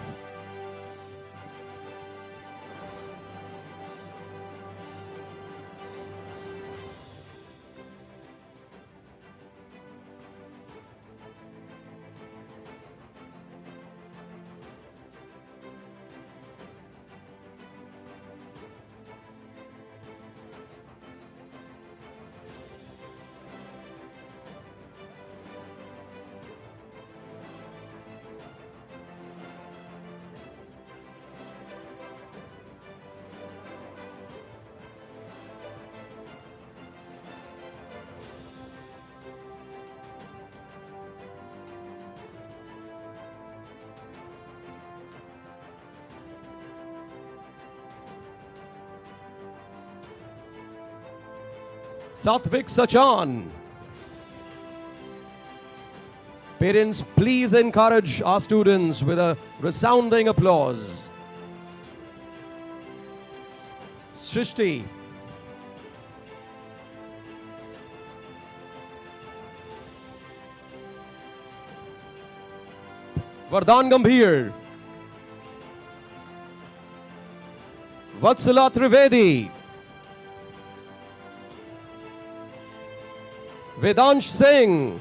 Satvik Sachan. Parents, please encourage our students with a resounding applause. Srishti. Vardhan Gambhir. Vatsala Trivedi. Vedansh Singh.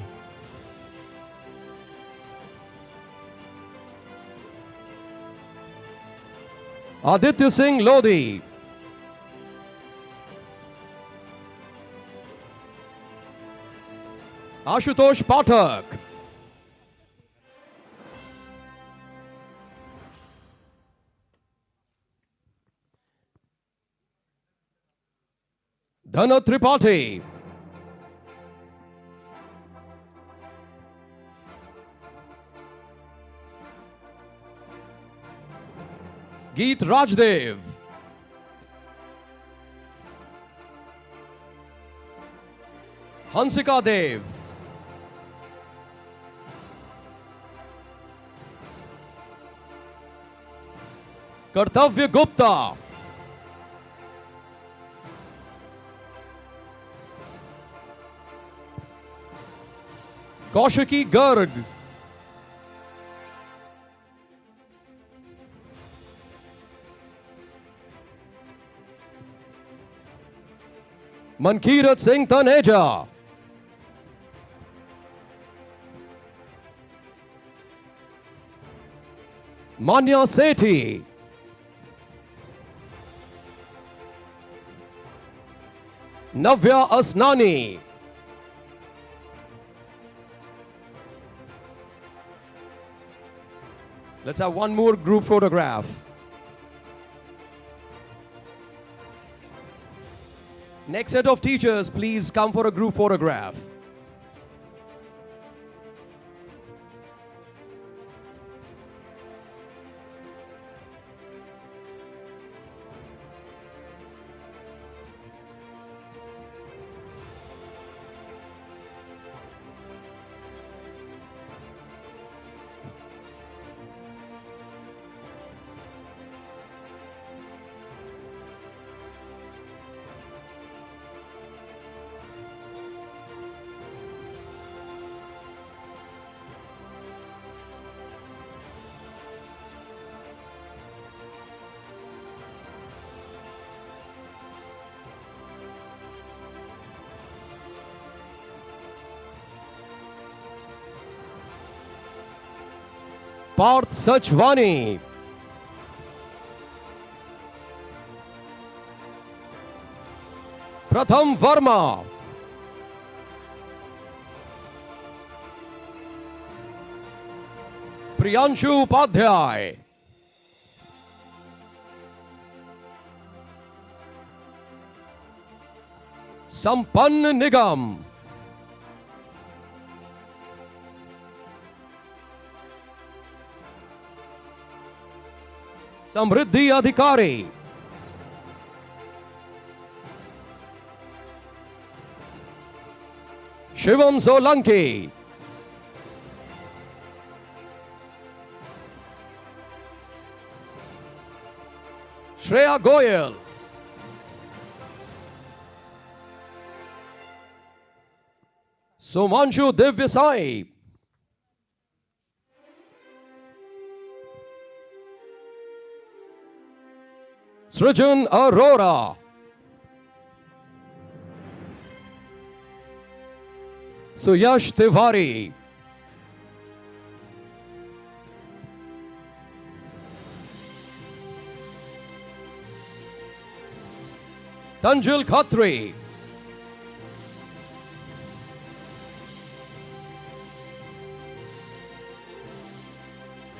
Aditya Singh Lodi. Ashutosh Pathak. Dhana Tripathi. Geet Rajdev. Hansika Dev. Kartavya Gupta. Kaushiki Garg. Mankirat Singh Taneja. Manya Sethi, Navya Asnani, let's have one more group photograph. Next set of teachers, please come for a group photograph. Parth Sachwani, Pratham Verma, Priyanshu Upadhyay, Sampann Nigam, Samriddhi Adhikari, Shivam Solanki, Shreya Goyal, Somanshu Divyasai, Srijan Arora, Suyash Tiwari, Tanjil Khatri,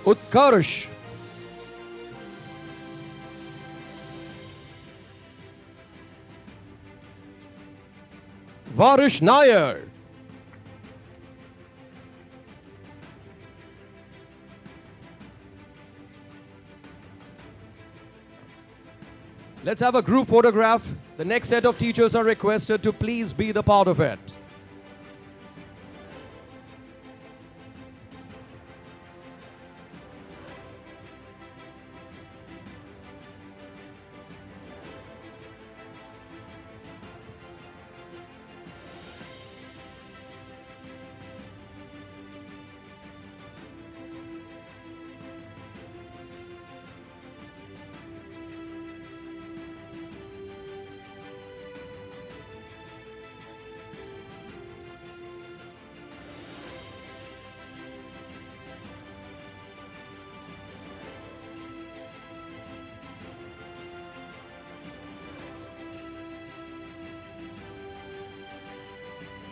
Utkarsh, Varish Nair, let's have a group photograph. The next set of teachers are requested to please be the part of it.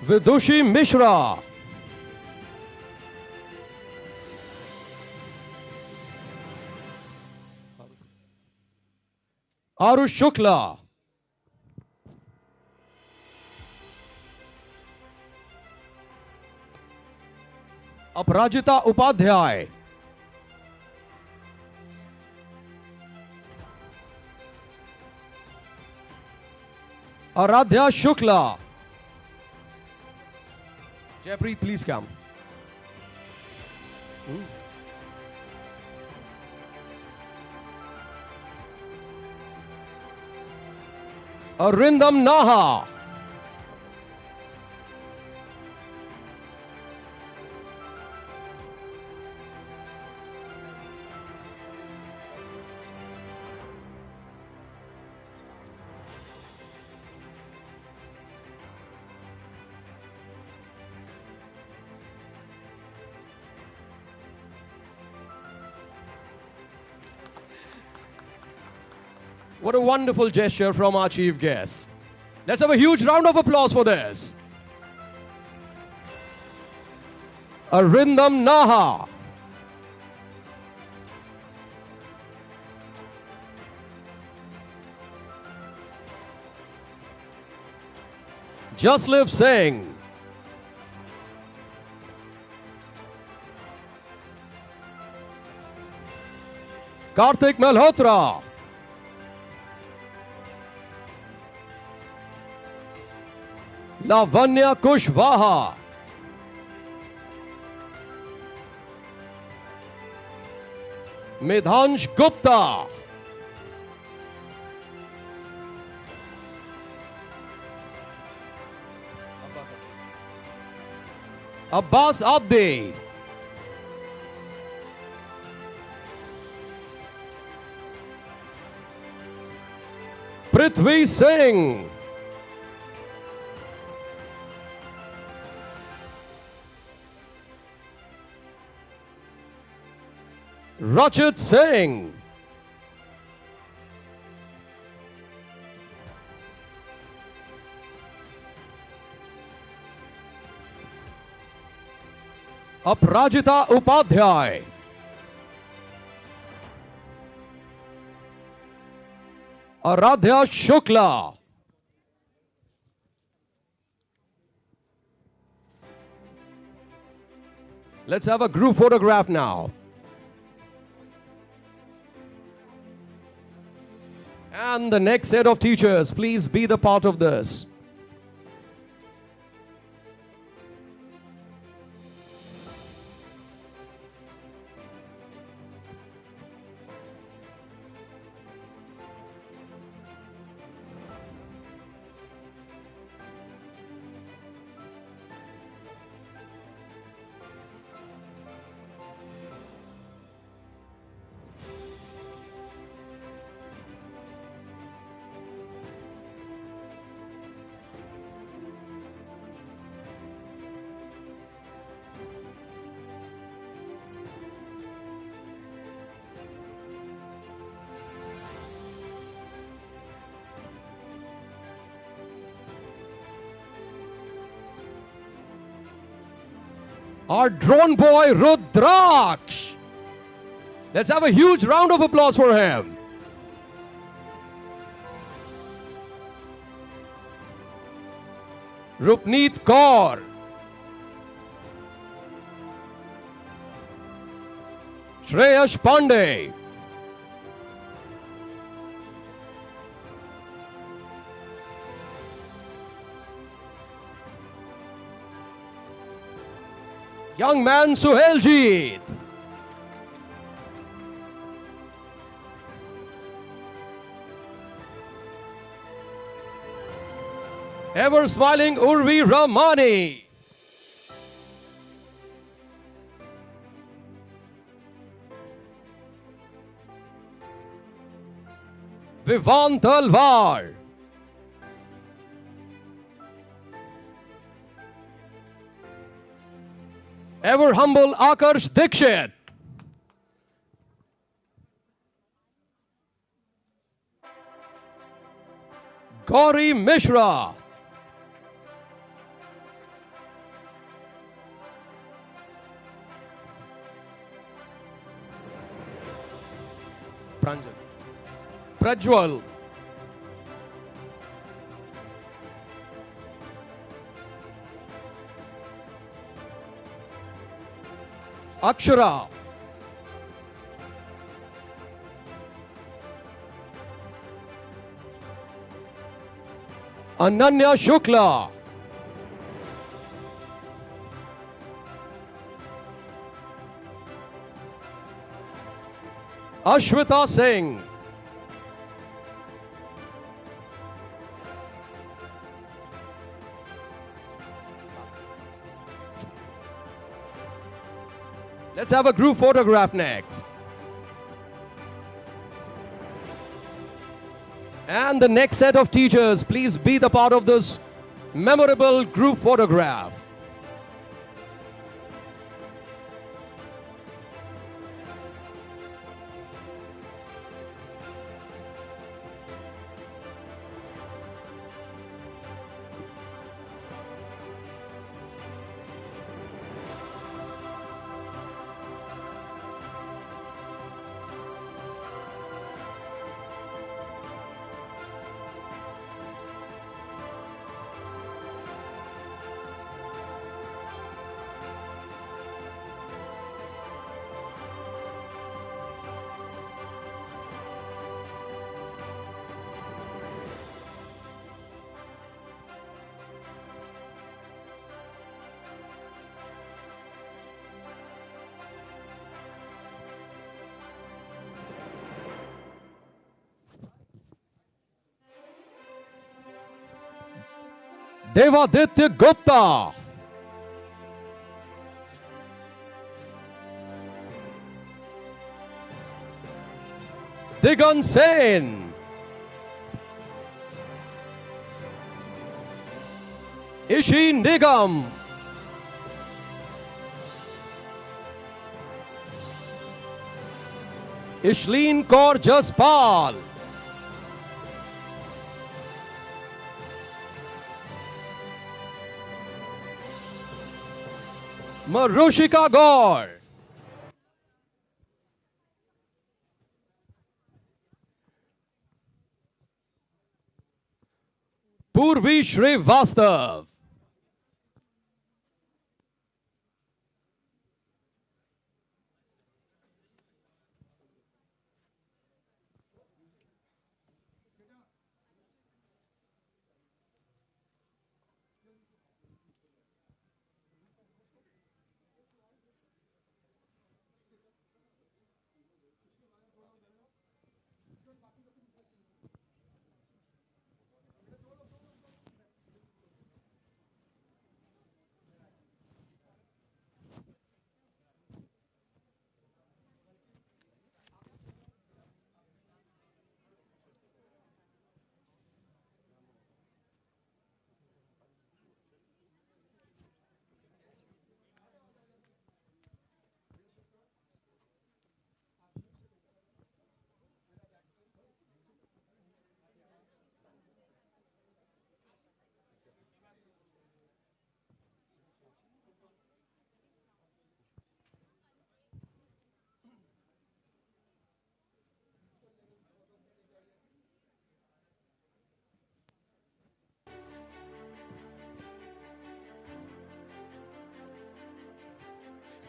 Vidushi Mishra, Arush Shukla, Aparajita Upadhyay, Aradhya Shukla. Jaypreet, please come. Arindam Naha, What a wonderful gesture from our chief guest. Let's have a huge round of applause for this. Arindam Naha. Jasliv Singh. Karthik Malhotra. Lavanya Kushwaha. Midhansh Gupta. Abbas Abdi. Prithvi Singh. Rachit Singh. Aprajita Upadhyay. Aradhya Shukla. Let's have a group photograph now. And the next set of teachers, please be the part of this. Our drone boy Rudraksh. Let's have a huge round of applause for him. Rupneet Kaur. Shreyash Pandey. Young man Suheljeet. Ever smiling Urvi Ramani. Vivan Talwar. Ever humble Akarsh Dikshit. Gauri Mishra. Pranjal. Prajwal. Akshara. Ananya Shukla. Ashwita Singh. Let's have a group photograph next. And the next set of teachers, please be the part of this memorable group photograph. Devaditya Gupta, Digan Sen, Ishi Nigam, Ishleen Kaur Jaspal, Marushika Gaur, Purvi Srivastav,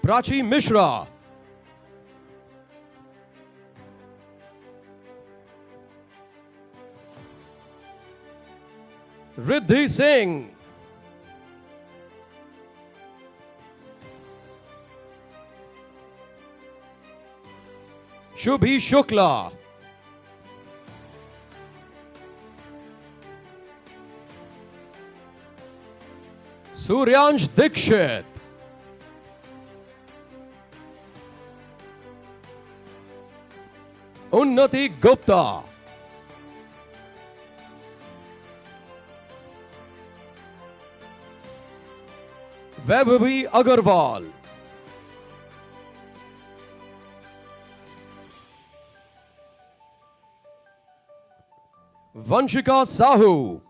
Prachi Mishra, Riddhi Singh, Shubhi Shukla, Suryansh Dikshit, Unnati Gupta, Vaibhavi Agarwal, Vanshika Sahu,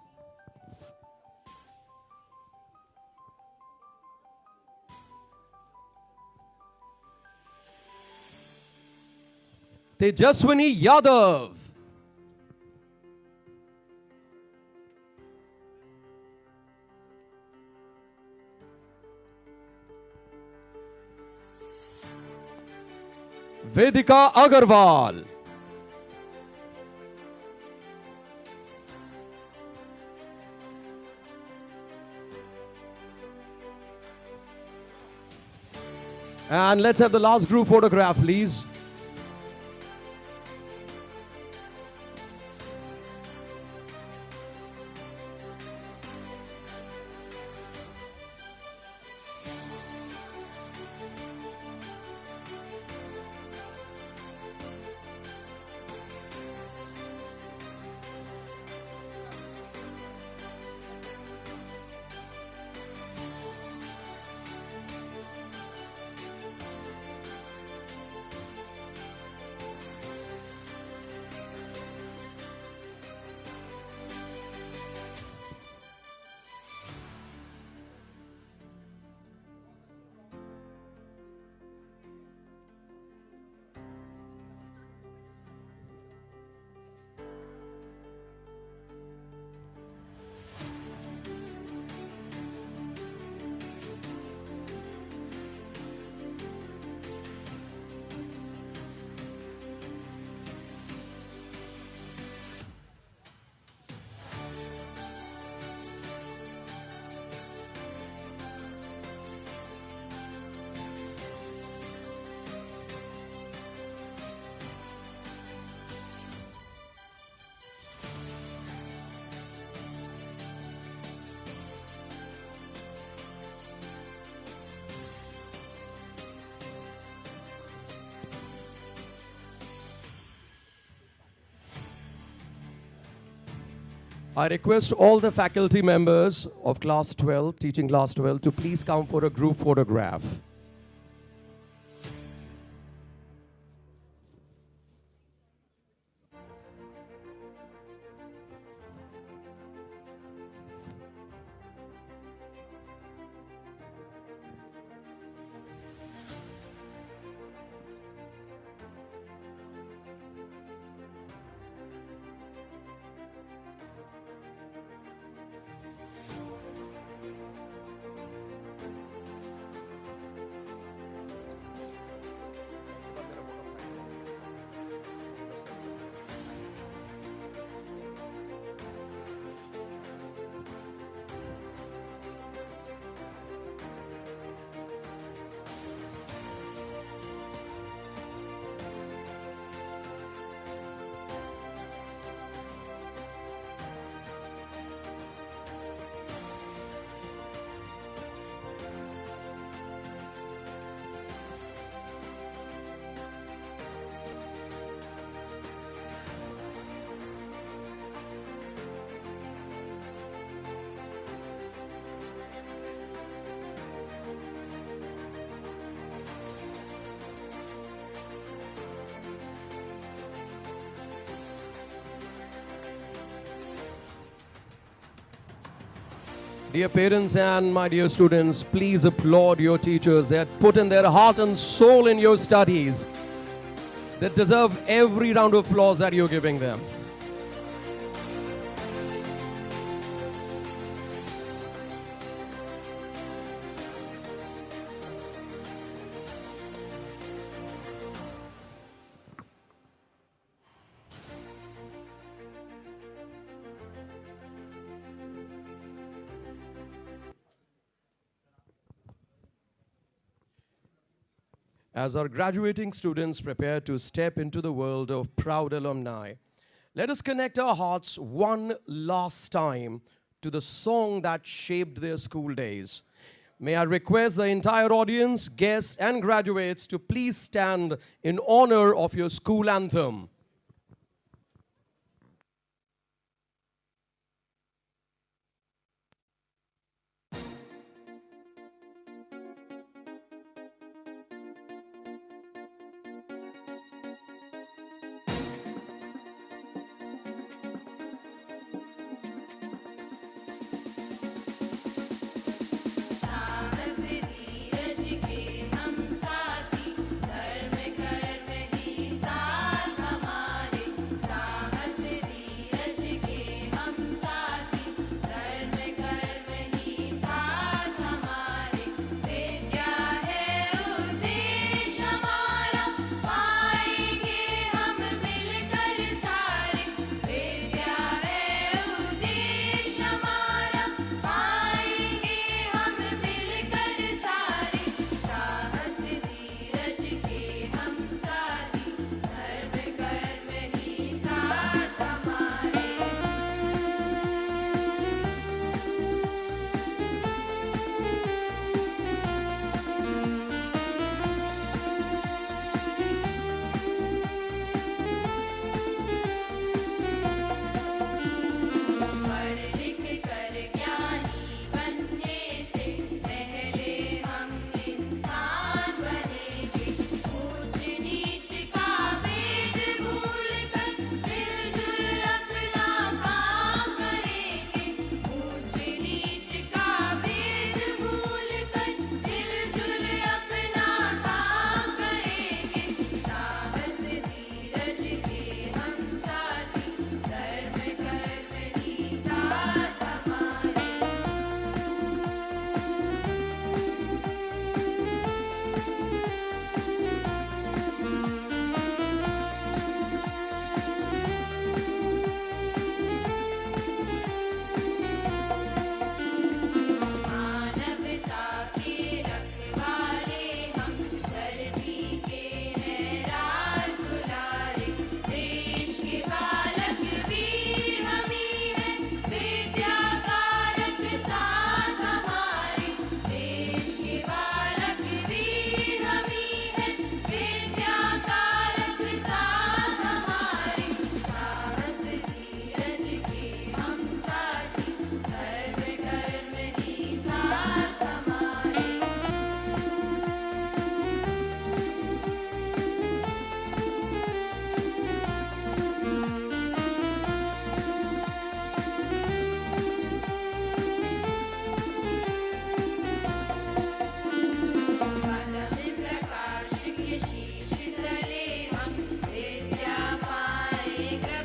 Tejaswini Yadav, Vedika Agarwal, and let's have the last group photograph, please. I request all the faculty members of class 12, teaching class 12, to please come for a group photograph. Dear parents and my dear students, please applaud your teachers that put in their heart and soul in your studies, that deserve every round of applause that you're giving them. As our graduating students prepare to step into the world of proud alumni, let us connect our hearts one last time to the song that shaped their school days. May I request the entire audience, guests, and graduates to please stand in honor of your school anthem. धीरज के हम साथी, धर्म कर्म ही साथ हमारा।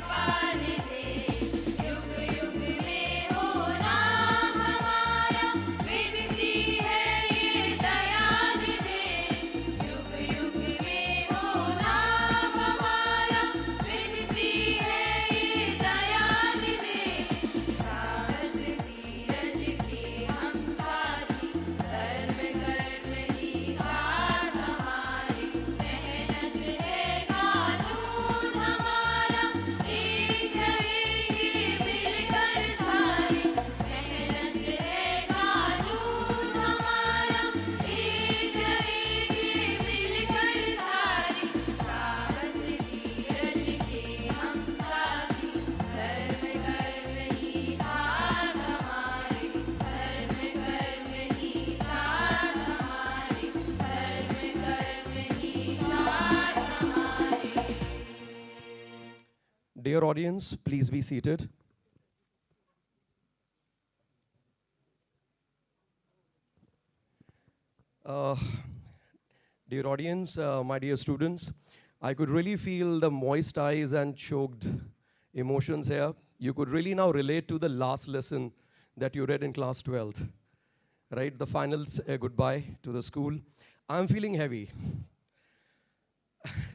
पाल दे युग युग में हो नाम हमारा विनती है ये दयाल दे युग युग में हो नाम हमारा विनती है ये दयाल दे साहस धीरज के हम साथी धर्म कर्म ही साथ हमारे मेहनत है कानून हमारा एक रहेंगे मिलकर सारे मेहनत है कानून हमारा एक रहेंगे मिलकर सारे साहस धीरज के हम साथी धर्म कर्म ही साथ हमारे धर्म कर्म ही साथ हमारे धर्म कर्म ही साथ हमारे Dear audience, please be seated. Uh, Dear audience, my dear students, I could really feel the moist eyes and choked emotions here. You could really now relate to the last lesson that you read in class 12th, right? The final goodbye to the school. I'm feeling heavy.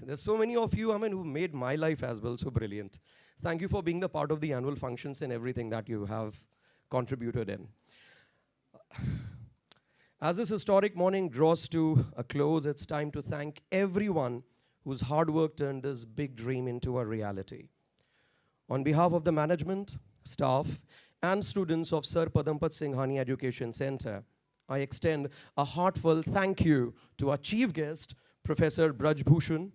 There's so many of you, who made my life as well so brilliant. Thank you for being the part of the annual functions and everything that you have contributed in. As this historic morning draws to a close, it's time to thank everyone whose hard work turned this big dream into a reality. On behalf of the management, staff, and students of Sir Padampat Singhani Education Center, I extend a heartfelt thank you to our chief guest, Professor Braj Bhushan,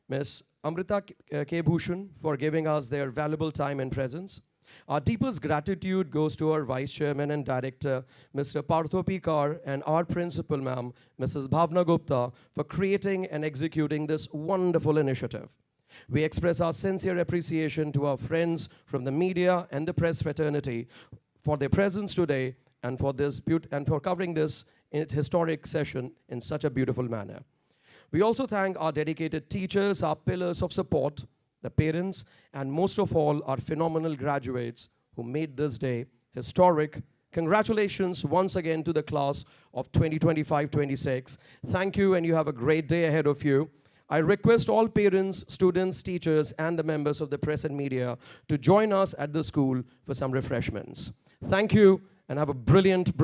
Ms. Amrita K. Bhushan, for giving us their valuable time and presence. Our deepest gratitude goes to our Vice Chairman and Director, Mr. Partho P. Kar, and our Principal, ma'am, Mrs. Bhavna Gupta, for creating and executing this wonderful initiative. We express our sincere appreciation to our friends from the media and the press fraternity for their presence today and for covering this historic session in such a beautiful manner. We also thank our dedicated teachers, our pillars of support, the parents, and most of all, our phenomenal graduates who made this day historic. Congratulations once again to the class of 2025-26. Thank you, and you have a great day ahead of you. I request all parents, students, teachers, and the members of the press and media to join us at the school for some refreshments. Thank you, and have a brilliant